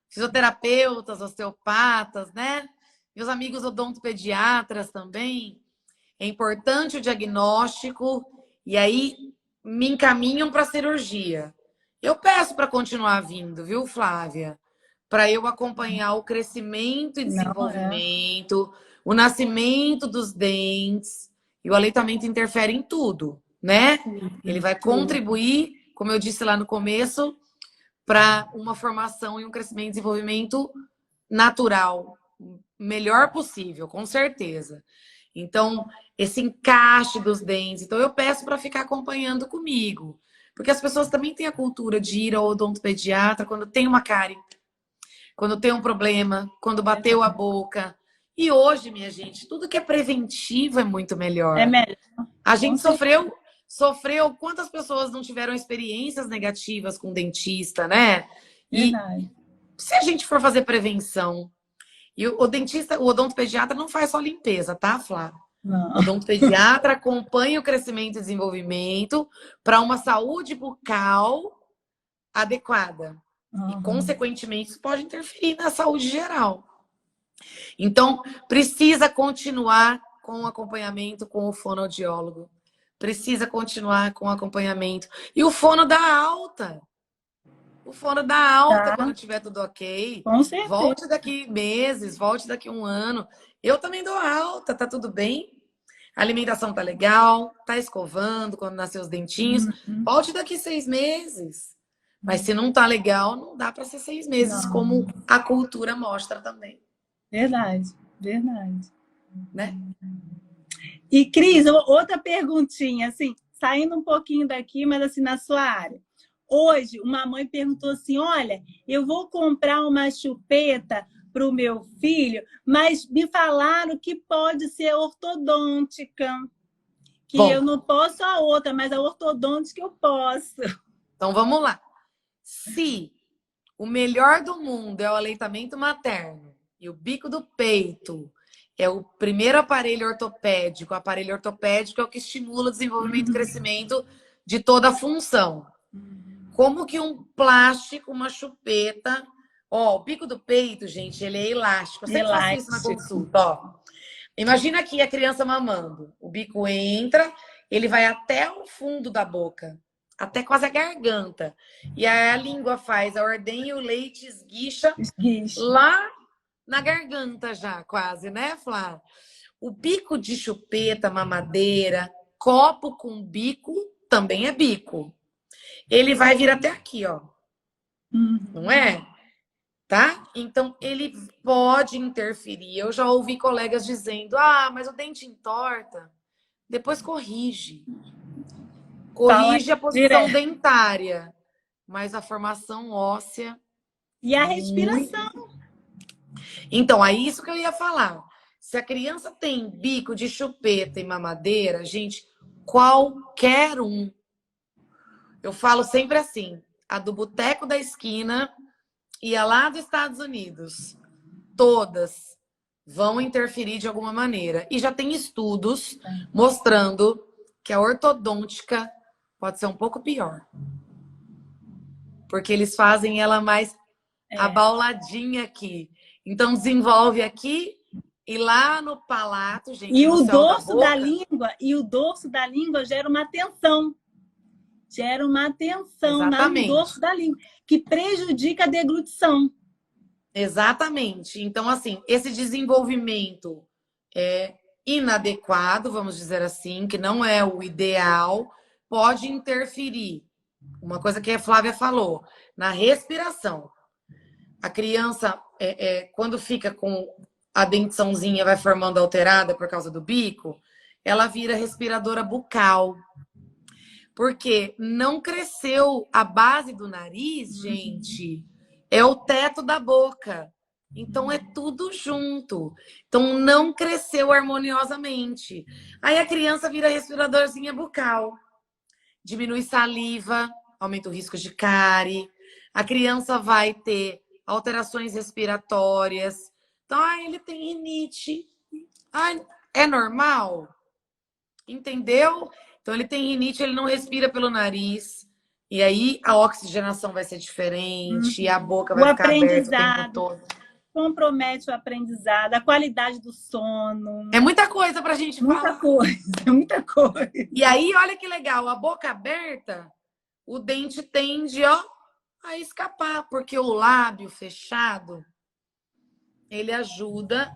fisioterapeutas, osteopatas, né? Meus amigos odontopediatras também. É importante o diagnóstico e aí me encaminham para a cirurgia. Eu peço para continuar vindo, viu, Flávia? Para eu acompanhar o crescimento e desenvolvimento, o nascimento dos dentes. E o aleitamento interfere em tudo, né? Ele vai contribuir, como eu disse lá no começo, para uma formação e um crescimento e desenvolvimento natural, melhor possível, com certeza. Então, esse encaixe dos dentes. Então, eu peço para ficar acompanhando comigo. Porque as pessoas também têm a cultura de ir ao odontopediatra quando tem uma cárie, quando tem um problema, quando bateu a boca. E hoje, minha gente, tudo que é preventivo é muito melhor. É melhor. A gente sofreu. Quantas pessoas não tiveram experiências negativas com dentista, né? E se a gente for fazer prevenção, e o odontopediatra não faz só limpeza, tá, Flá? Não. O odontopediatra acompanha o crescimento e desenvolvimento para uma saúde bucal adequada. E, consequentemente, isso pode interferir na saúde geral. Então, precisa continuar com o acompanhamento com o fonoaudiólogo. Precisa continuar com o acompanhamento. E o fono dá alta. O fono dá alta quando tiver tudo ok. Com certeza. Volte daqui meses, volte daqui um ano. Eu também dou alta, tá tudo bem? A alimentação tá legal, tá escovando quando nascer os dentinhos. Volte daqui 6 meses. Mas se não tá legal, não dá para ser 6 meses, como a cultura mostra também. Verdade, verdade. Né? E, Cris, outra perguntinha, assim, saindo um pouquinho daqui, mas assim, na sua área. Hoje, uma mãe perguntou assim, olha, eu vou comprar uma chupeta para o meu filho, mas me falaram que pode ser ortodôntica. Que eu não posso a outra, mas a ortodôntica eu posso. Então vamos lá. Se o melhor do mundo é o aleitamento materno e o bico do peito é o primeiro aparelho ortopédico, o aparelho ortopédico é o que estimula o desenvolvimento e crescimento de toda a função. Como que um plástico, uma chupeta... Ó, o bico do peito, gente, ele é elástico. Eu sempre faço isso na consulta, ó. Imagina aqui a criança mamando. O bico entra, ele vai até o fundo da boca, até quase a garganta. E aí a língua faz a ordenha e o leite esguicha lá na garganta já, quase, né, Flá? O bico de chupeta, mamadeira, copo com bico, também é bico. Ele vai vir até aqui, ó. Não é? Tá? Então, ele pode interferir. Eu já ouvi colegas dizendo, mas o dente entorta. Depois corrige. Corrige a posição dentária. Mas a formação óssea... E a respiração. Então, é isso que eu ia falar. Se a criança tem bico de chupeta e mamadeira, gente, qualquer um. Eu falo sempre assim, a do boteco da esquina e a lá dos Estados Unidos, todas vão interferir de alguma maneira. E já tem estudos mostrando que a ortodôntica pode ser um pouco pior. Porque eles fazem ela mais abauladinha aqui. Então, desenvolve aqui e lá no palato, gente. E o dorso da língua, gera uma tensão. Gera uma tensão no dorso da língua, que prejudica a deglutição. Exatamente. Então, assim, esse desenvolvimento é inadequado, vamos dizer assim, que não é o ideal, pode interferir. Uma coisa que a Flávia falou, na respiração. A criança, quando fica com a dentiçãozinha, vai formando alterada por causa do bico, ela vira respiradora bucal. Porque não cresceu a base do nariz, gente, é o teto da boca. Então, é tudo junto. Então, não cresceu harmoniosamente. Aí a criança vira respiradorzinha bucal. Diminui saliva, aumenta o risco de cárie. A criança vai ter alterações respiratórias. Então, ele tem rinite. É normal? Entendeu? Então, ele tem rinite, ele não respira pelo nariz. E aí, a oxigenação vai ser diferente. E a boca vai ficar aberta o tempo todo. Compromete o aprendizado, a qualidade do sono. É muita coisa pra gente falar. Muita coisa. E aí, olha que legal. A boca aberta, o dente tende, a escapar. Porque o lábio fechado, ele ajuda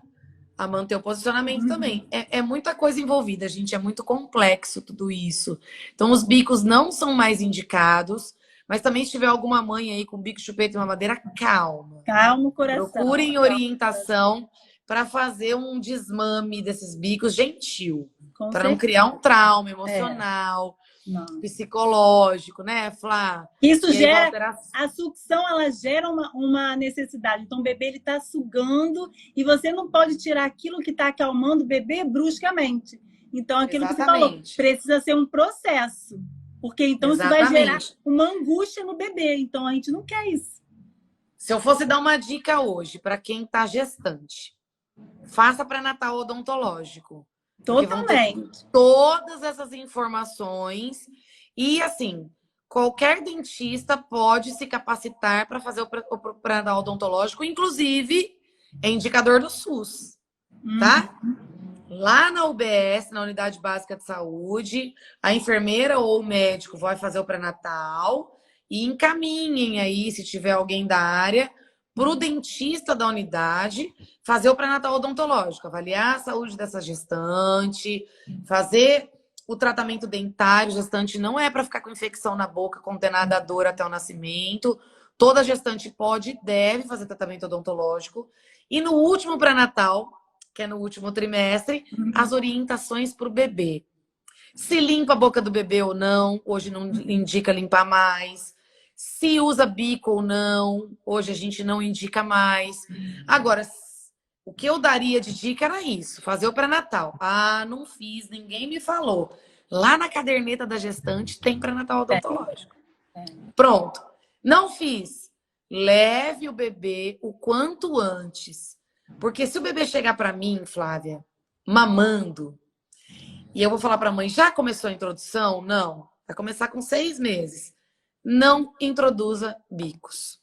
a manter o posicionamento também. É muita coisa envolvida, gente. É muito complexo tudo isso. Então, os bicos não são mais indicados. Mas também, se tiver alguma mãe aí com bico, chupeta e mamadeira, calma. Calma o coração. Procurem orientação para fazer um desmame desses bicos gentil. Para não criar um trauma emocional, psicológico, né, Flá? Isso gera... A sucção, ela gera uma necessidade. Então, o bebê está sugando e você não pode tirar aquilo que está acalmando o bebê bruscamente. Então, aquilo que você falou, precisa ser um processo. Porque então isso vai gerar uma angústia no bebê. Então, a gente não quer isso. Se eu fosse dar uma dica hoje para quem está gestante, faça pré-natal odontológico. Totalmente. Todas essas informações. E, assim, qualquer dentista pode se capacitar para fazer o pré-natal odontológico. Inclusive, é indicador do SUS. Tá? Lá na UBS, na Unidade Básica de Saúde, a enfermeira ou o médico vai fazer o pré-natal e encaminhem aí, se tiver alguém da área, para o dentista da unidade fazer o pré-natal odontológico, avaliar a saúde dessa gestante, fazer o tratamento dentário. Gestante não é para ficar com infecção na boca, condenada à dor até o nascimento. Toda gestante pode e deve fazer tratamento odontológico. E no último pré-natal, que é no último trimestre, as orientações para o bebê. Se limpa a boca do bebê ou não, hoje não indica limpar mais. Se usa bico ou não, hoje a gente não indica mais. Agora, o que eu daria de dica era isso, fazer o pré-natal. Não fiz, ninguém me falou. Lá na caderneta da gestante tem pré-natal odontológico. Pronto. Não fiz. Leve o bebê o quanto antes. Porque se o bebê chegar para mim, Flávia, mamando, e eu vou falar para a mãe, já começou a introdução? Não. Vai começar com 6 meses. Não introduza bicos.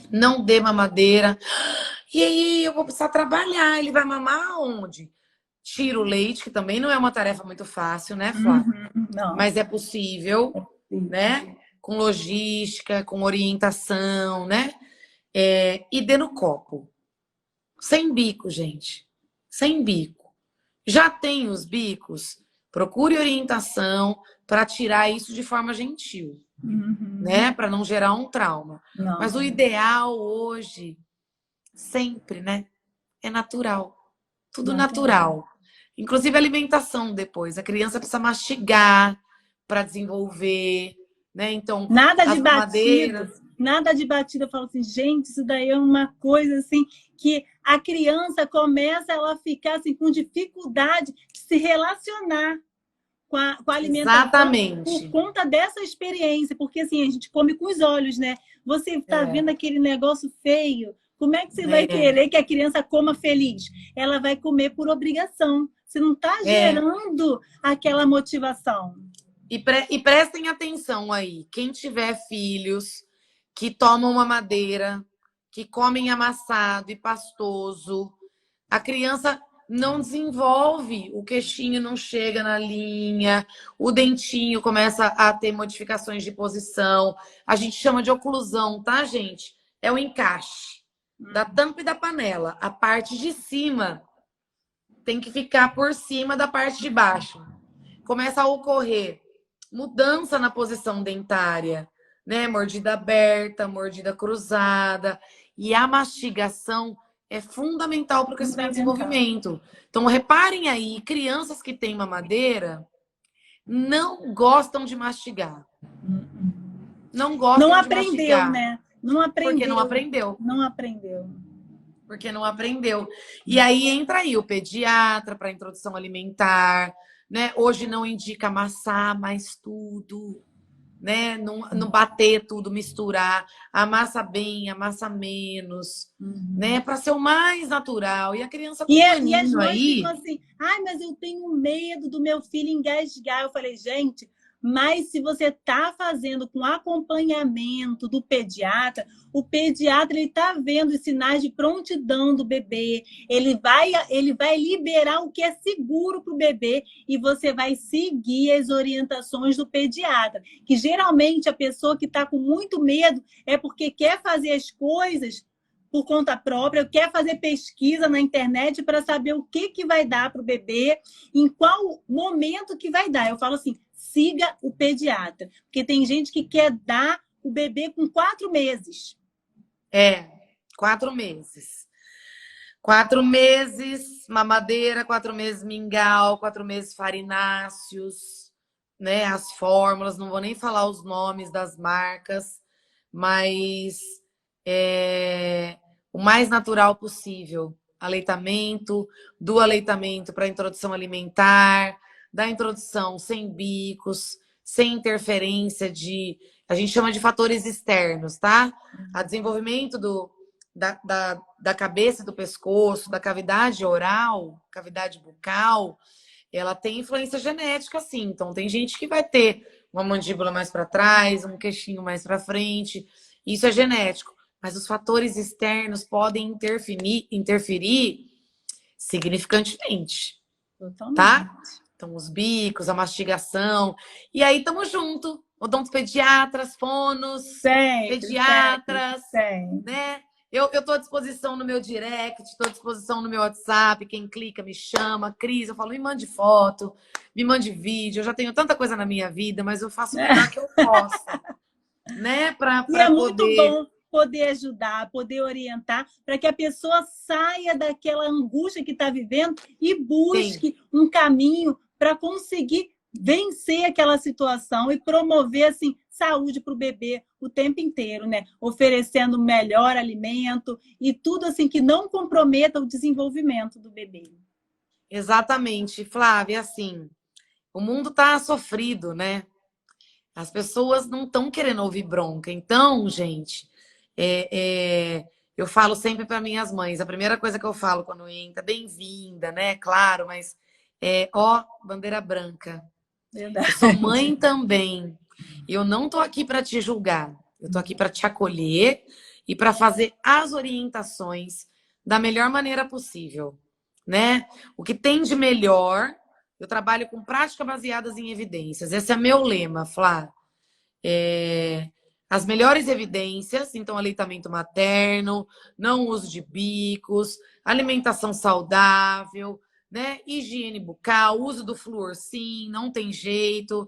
Não dê mamadeira. E aí, eu vou precisar trabalhar. Ele vai mamar onde? Tira o leite, que também não é uma tarefa muito fácil, né, Flávia? Não. Mas é possível, né? Com logística, com orientação, né? E dê no copo. Sem bico, gente. Sem bico. Já tem os bicos? Procure orientação para tirar isso de forma gentil, né? Para não gerar um trauma. Não. Mas o ideal hoje, sempre, né? É natural. Tudo natural. Inclusive a alimentação depois. A criança precisa mastigar para desenvolver, né? Então, nada as de mamadeiras... batido. Nada de batida. Eu falo assim, gente, isso daí é uma coisa assim que a criança começa ela a ficar assim, com dificuldade de se relacionar com a alimentação. Exatamente. Por conta dessa experiência. Porque assim, a gente come com os olhos, né? Você está vendo aquele negócio feio. Como é que você vai querer que a criança coma feliz? Ela vai comer por obrigação. Você não está gerando aquela motivação. E prestem atenção aí. Quem tiver filhos que tomam mamadeira, que comem amassado e pastoso, a criança não desenvolve, o queixinho não chega na linha, o dentinho começa a ter modificações de posição. A gente chama de oclusão, tá, gente? É o encaixe da tampa e da panela. A parte de cima tem que ficar por cima da parte de baixo. Começa a ocorrer mudança na posição dentária, né? Mordida aberta, mordida cruzada. E a mastigação é fundamental para o crescimento e desenvolvimento. Então, reparem aí, crianças que têm mamadeira não gostam de mastigar. Não gostam de mastigar. Né? Não aprendeu. Porque não aprendeu. Não aprendeu. Porque não aprendeu. E aí entra aí o pediatra para introdução alimentar, né? Hoje não indica amassar mais tudo, né? Não bater tudo, misturar. Amassa bem, amassa menos, né? Para ser o mais natural. E a criança com e as mães aí... ficam assim, ai, mas eu tenho medo do meu filho engasgar. Eu falei, gente, mas se você está fazendo com acompanhamento do pediatra, o pediatra está vendo os sinais de prontidão do bebê, ele vai liberar o que é seguro para o bebê e você vai seguir as orientações do pediatra. Que geralmente a pessoa que está com muito medo é porque quer fazer as coisas por conta própria, quer fazer pesquisa na internet para saber o que vai dar para o bebê, em qual momento que vai dar. Eu falo assim, siga o pediatra. Porque tem gente que quer dar o bebê com 4 meses. 4 meses. 4 meses mamadeira, 4 meses mingau, 4 meses farináceos, né? As fórmulas, não vou nem falar os nomes das marcas, mas o mais natural possível. Aleitamento, do aleitamento para introdução alimentar, da introdução sem bicos, sem interferência a gente chama de fatores externos, tá? A desenvolvimento da cabeça, do pescoço, da cavidade oral, cavidade bucal, ela tem influência genética, sim. Então, tem gente que vai ter uma mandíbula mais para trás, um queixinho mais para frente. Isso é genético. Mas os fatores externos podem interferir significantemente, tá? Então, os bicos, a mastigação. E aí, estamos juntos. Odontopediatras, fonos, pediatras, né? Eu estou à disposição no meu direct, estou à disposição no meu WhatsApp. Quem clica, me chama. Cris, eu falo, me mande foto, me mande vídeo. Eu já tenho tanta coisa na minha vida, mas eu faço o melhor que eu posso, né? Para poder... muito bom poder ajudar, poder orientar, para que a pessoa saia daquela angústia que está vivendo e busque um caminho para conseguir vencer aquela situação e promover assim saúde para o bebê o tempo inteiro, né? Oferecendo melhor alimento e tudo assim que não comprometa o desenvolvimento do bebê. Exatamente, Flávia. Assim, O mundo tá sofrido, né? As pessoas não estão querendo ouvir bronca. Então, gente, eu falo sempre para minhas mães, a primeira coisa que eu falo quando entra, bem-vinda, né? Claro, mas ó, bandeira branca. Verdade. Eu sou mãe também. E eu não tô aqui para te julgar. Eu tô aqui para te acolher e para fazer as orientações da melhor maneira possível, né? O que tem de melhor, eu trabalho com práticas baseadas em evidências. Esse é meu lema, Flá. As melhores evidências, então aleitamento materno, não uso de bicos, alimentação saudável, né? Higiene bucal, uso do flúor sim, não tem jeito.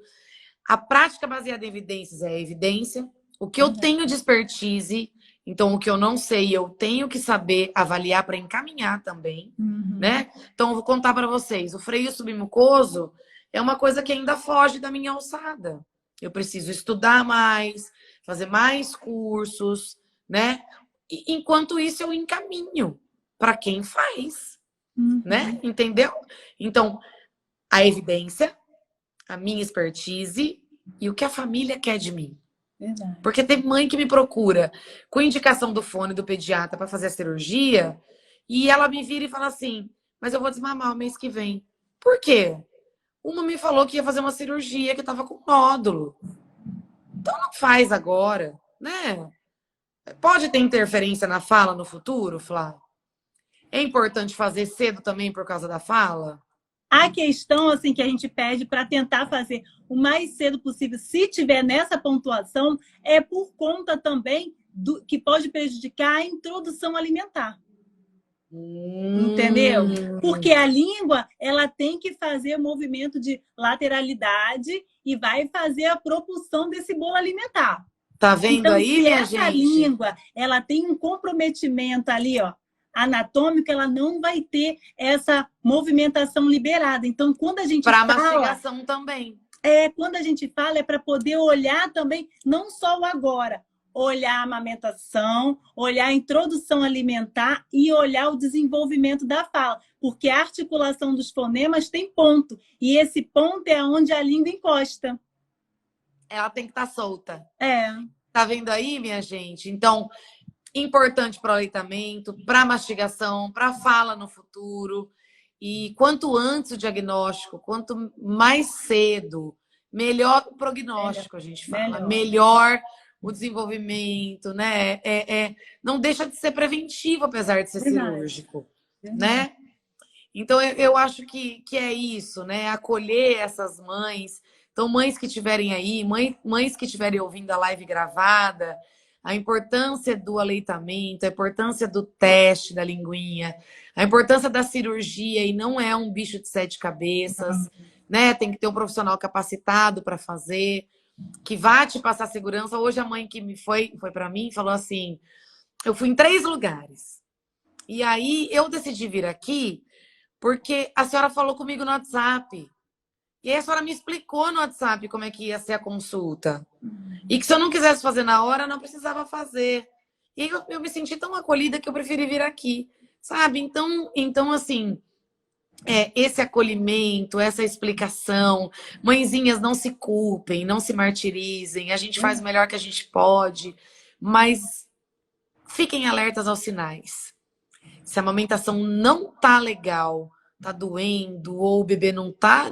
A prática baseada em evidências é a evidência. O que eu tenho de expertise, então o que eu não sei, eu tenho que saber avaliar para encaminhar também, né? Então eu vou contar para vocês, o freio submucoso é uma coisa que ainda foge da minha alçada. Eu preciso estudar mais, fazer mais cursos, né? E, enquanto isso eu encaminho para quem faz, né? Entendeu? Então, a evidência, a minha expertise e o que a família quer de mim. Verdade. Porque tem mãe que me procura com indicação do fone do pediatra para fazer a cirurgia e ela me vira e fala assim: mas eu vou desmamar o mês que vem. Por quê? Uma me falou que ia fazer uma cirurgia que estava com nódulo. Então não faz agora, né? Pode ter interferência na fala no futuro, Flá? É importante fazer cedo também por causa da fala? A questão assim que a gente pede para tentar fazer o mais cedo possível, se tiver nessa pontuação, é por conta também do que pode prejudicar a introdução alimentar. Entendeu? Porque a língua, ela tem que fazer o movimento de lateralidade e vai fazer a propulsão desse bolo alimentar. Tá vendo então, aí, se minha essa gente? língua, ela tem um comprometimento ali, ó, anatômico, ela não vai ter essa movimentação liberada. Então, quando a gente Para fala... mastigação também. Quando a gente fala, é para poder olhar também, não só o agora, olhar a amamentação, olhar a introdução alimentar e olhar o desenvolvimento da fala. Porque a articulação dos fonemas tem ponto. E esse ponto é onde a língua encosta. Ela tem que estar solta. É. Tá vendo aí, minha gente? Então, importante para o aleitamento, para mastigação, para fala no futuro. E quanto antes o diagnóstico, quanto mais cedo, melhor o prognóstico, a gente fala. Melhor o desenvolvimento, né? Não deixa de ser preventivo, apesar de ser cirúrgico, né? Então, eu acho que é isso, né? Acolher essas mães. Então, mães que estiverem aí, mães que estiverem ouvindo a live gravada, a importância do aleitamento, a importância do teste da linguinha, a importância da cirurgia, e não é um bicho de 7 cabeças, né? Tem que ter um profissional capacitado para fazer, que vá te passar segurança. Hoje a mãe que me foi para mim falou assim: eu fui em 3 lugares. E aí eu decidi vir aqui porque a senhora falou comigo no WhatsApp. E aí a senhora me explicou no WhatsApp como é que ia ser a consulta. E que se eu não quisesse fazer na hora, não precisava fazer. E aí eu me senti tão acolhida que eu preferi vir aqui, sabe? Então assim, esse acolhimento, essa explicação. Mãezinhas, não se culpem, não se martirizem. A gente faz o melhor que a gente pode, mas fiquem alertas aos sinais. Se a amamentação não tá legal, tá doendo, ou o bebê não tá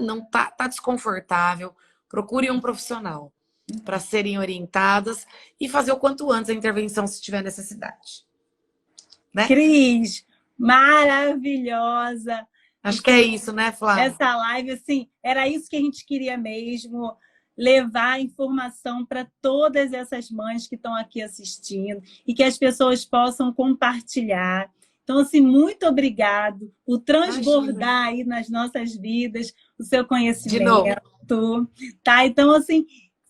desconfortável, procure um profissional para serem orientadas e fazer o quanto antes a intervenção se tiver necessidade. Né? Cris, maravilhosa. Acho que é isso, né, Flávia? Essa live, assim, era isso que a gente queria mesmo, levar informação para todas essas mães que estão aqui assistindo e que as pessoas possam compartilhar. Então, assim, muito obrigado por transbordar aí nas nossas vidas o seu conhecimento. De novo. Tá? Então, assim,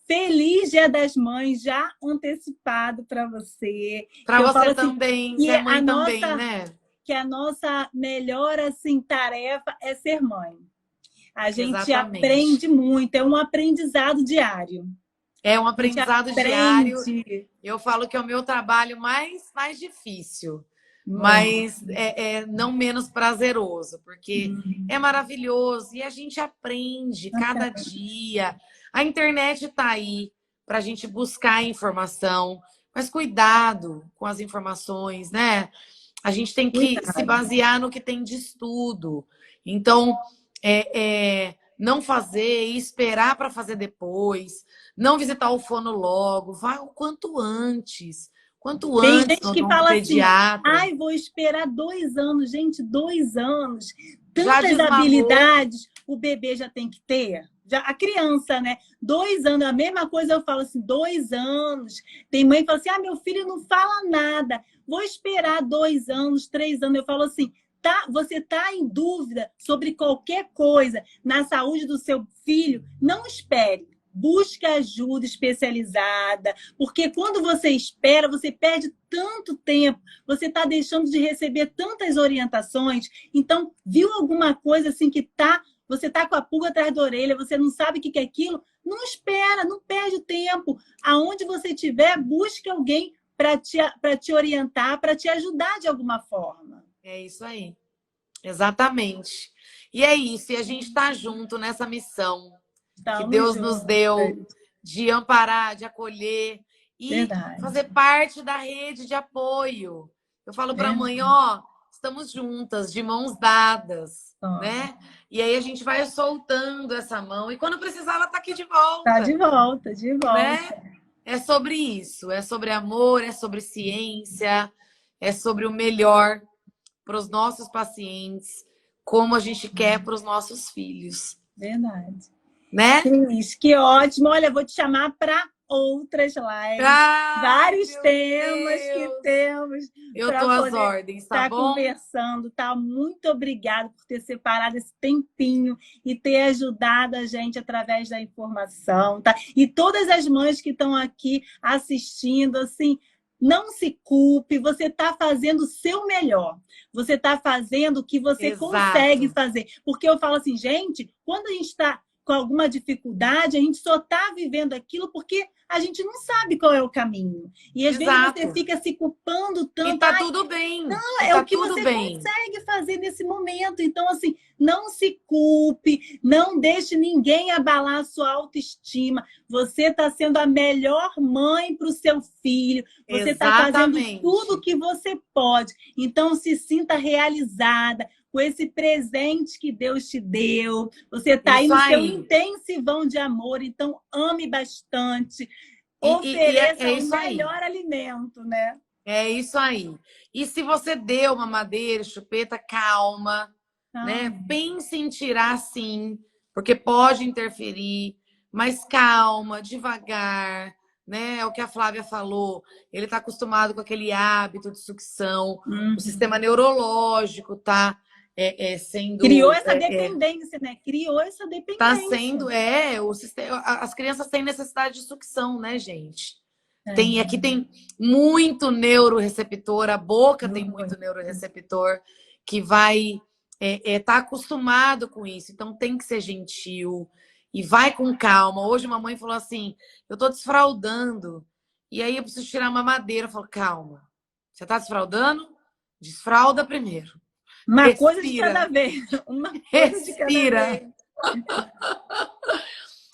feliz Dia das Mães, já antecipado para você. Para você também, você é mãe também, né? Que a nossa melhor assim, tarefa é ser mãe. A gente aprende muito, é um aprendizado diário. É um aprendizado diário. Eu falo que é o meu trabalho mais difícil. mas não menos prazeroso, porque é maravilhoso e a gente aprende cada dia. A internet está aí para a gente buscar informação, mas cuidado com as informações, né? A gente tem que se basear no que tem de estudo. Então, não fazer, esperar para fazer depois, não visitar o fono logo, vai o quanto antes. Quanto Tem antes gente que fala assim, pediatra. ai, vou esperar 2 anos. Gente, 2 anos. Já Tantas desmamou. habilidades o bebê já tem que ter. Já, a criança, né? 2 anos, a mesma coisa eu falo assim, 2 anos. Tem mãe que fala assim, meu filho não fala nada. Vou esperar 2 anos, 3 anos. Eu falo assim, você está em dúvida sobre qualquer coisa na saúde do seu filho, não espere. Busque ajuda especializada, porque quando você espera, você perde tanto tempo, você está deixando de receber tantas orientações. Então, viu alguma coisa assim que você está com a pulga atrás da orelha, você não sabe o que é aquilo, não espera, não perde tempo. Aonde você estiver, busque alguém para te orientar, para te ajudar de alguma forma. É isso aí, exatamente. E é isso, e a gente está junto nessa missão que Deus nos deu de amparar, de acolher e fazer parte da rede de apoio. Eu falo para a mãe, estamos juntas, de mãos dadas, né? E aí a gente vai soltando essa mão e quando precisar ela tá aqui de volta. Tá de volta, de volta. Né? É sobre isso, é sobre amor, é sobre ciência, é sobre o melhor para os nossos pacientes, como a gente quer para os nossos filhos. Verdade. Né? Cris, que ótimo. Olha, eu vou te chamar para outras lives. Vários temas que temos. Eu tô às ordens, tá bom? Conversando, tá? Muito obrigada por ter separado esse tempinho e ter ajudado a gente através da informação, tá? E todas as mães que estão aqui assistindo, assim, não se culpe, você está fazendo o seu melhor. Você está fazendo o que você consegue fazer. Porque eu falo assim, gente, quando a gente está com alguma dificuldade, a gente só está vivendo aquilo porque a gente não sabe qual é o caminho. E às vezes você fica se culpando tanto. E tá tudo bem. Não, é o que você consegue fazer nesse momento. Então, assim, não se culpe, não deixe ninguém abalar a sua autoestima. Você está sendo a melhor mãe para o seu filho. Você está fazendo tudo o que você pode. Então, se sinta realizada com esse presente que Deus te deu. Você está aí no seu intensivão de amor, então ame bastante. Ofereça o melhor alimento, né? É isso aí. E se você deu mamadeira, chupeta, calma, né? Pense em tirar sim, porque pode interferir, mas calma, devagar, né? É o que a Flávia falou. Ele está acostumado com aquele hábito de sucção, o sistema neurológico tá sendo... Criou essa dependência, né? Criou essa dependência. Tá sendo, o sistema, as crianças têm necessidade de sucção, né, gente? Aqui tem muito neuroreceptor, a boca tem muito neuroreceptor que vai tá acostumado com isso, então tem que ser gentil e vai com calma. Hoje uma mãe falou assim, eu tô desfraldando e aí eu preciso tirar a mamadeira. Eu falo, calma, você tá desfraldando? Desfralda primeiro. Uma coisa de cada vez. Uma coisa de cada vez.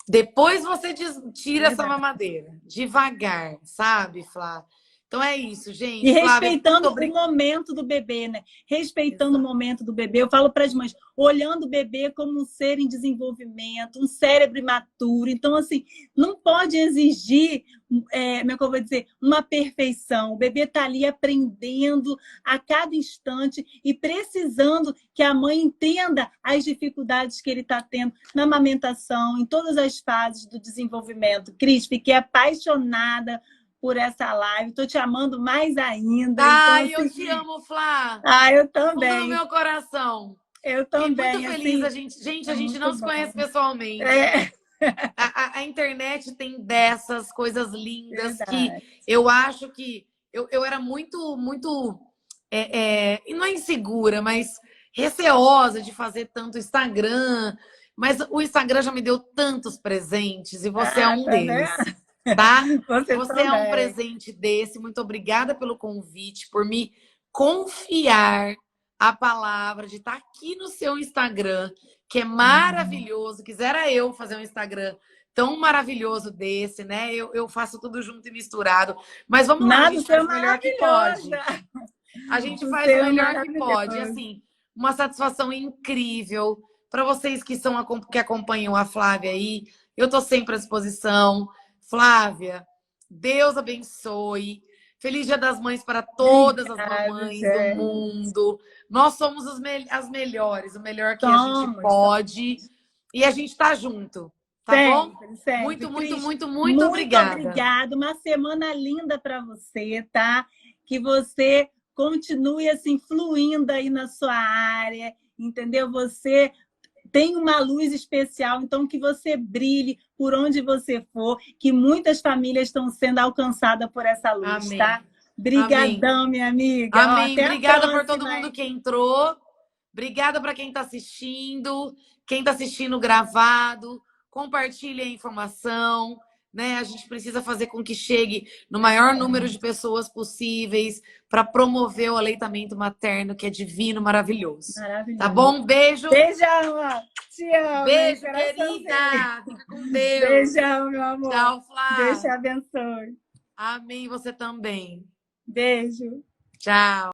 Depois você tira essa mamadeira. Devagar, sabe, Flá? Então é isso, gente. E respeitando o momento do bebê, né? Respeitando o momento do bebê. Eu falo para as mães, olhando o bebê como um ser em desenvolvimento, um cérebro imaturo. Então, assim, não pode exigir, como é que eu vou dizer, uma perfeição. O bebê está ali aprendendo a cada instante e precisando que a mãe entenda as dificuldades que ele está tendo na amamentação, em todas as fases do desenvolvimento. Cris, fiquei apaixonada por essa live. Estou te amando mais ainda. Ai, então, assim... eu te amo, Flá. Eu também. Tudo no meu coração. Eu também. Fiquei muito feliz. Assim, a gente não se conhece pessoalmente. A internet tem dessas coisas lindas. Verdade. Que eu acho que eu era muito, muito... e não é insegura, mas receosa de fazer tanto Instagram. Mas o Instagram já me deu tantos presentes e você é um deles. Tá? Você é um presente desse. Muito obrigada pelo convite, por me confiar a palavra, de estar aqui no seu Instagram, que é maravilhoso. Quisera eu fazer um Instagram tão maravilhoso desse, né? Eu faço tudo junto e misturado. Mas vamos lá, a gente faz o melhor que pode. A gente faz o melhor que pode. Assim, uma satisfação incrível para vocês que acompanham a Flávia aí. Eu tô sempre à disposição. Flávia, Deus abençoe. Feliz Dia das Mães para todas as mamães do mundo. Nós somos as melhores, o melhor que a gente pode. E a gente tá junto, tá bom? Sempre. Muito obrigada. Muito obrigada. Uma semana linda para você, tá? Que você continue assim fluindo aí na sua área, entendeu? Você tem uma luz especial, então que você brilhe por onde você for, que muitas famílias estão sendo alcançadas por essa luz, Amém. tá? Obrigadão, minha amiga. Amém. Obrigada por todo mundo que entrou. Obrigada para quem está assistindo. Quem está assistindo gravado. Compartilhe a informação. Né? A gente precisa fazer com que chegue no maior número de pessoas possíveis para promover o aleitamento materno, que é divino, maravilhoso. Tá bom? Beijo. Beijão, ó. Te amo. Beijo, querida. Fica com Deus. Beijão, meu amor. Tchau, Flávia. Deus te abençoe. Amém. Você também. Beijo. Tchau.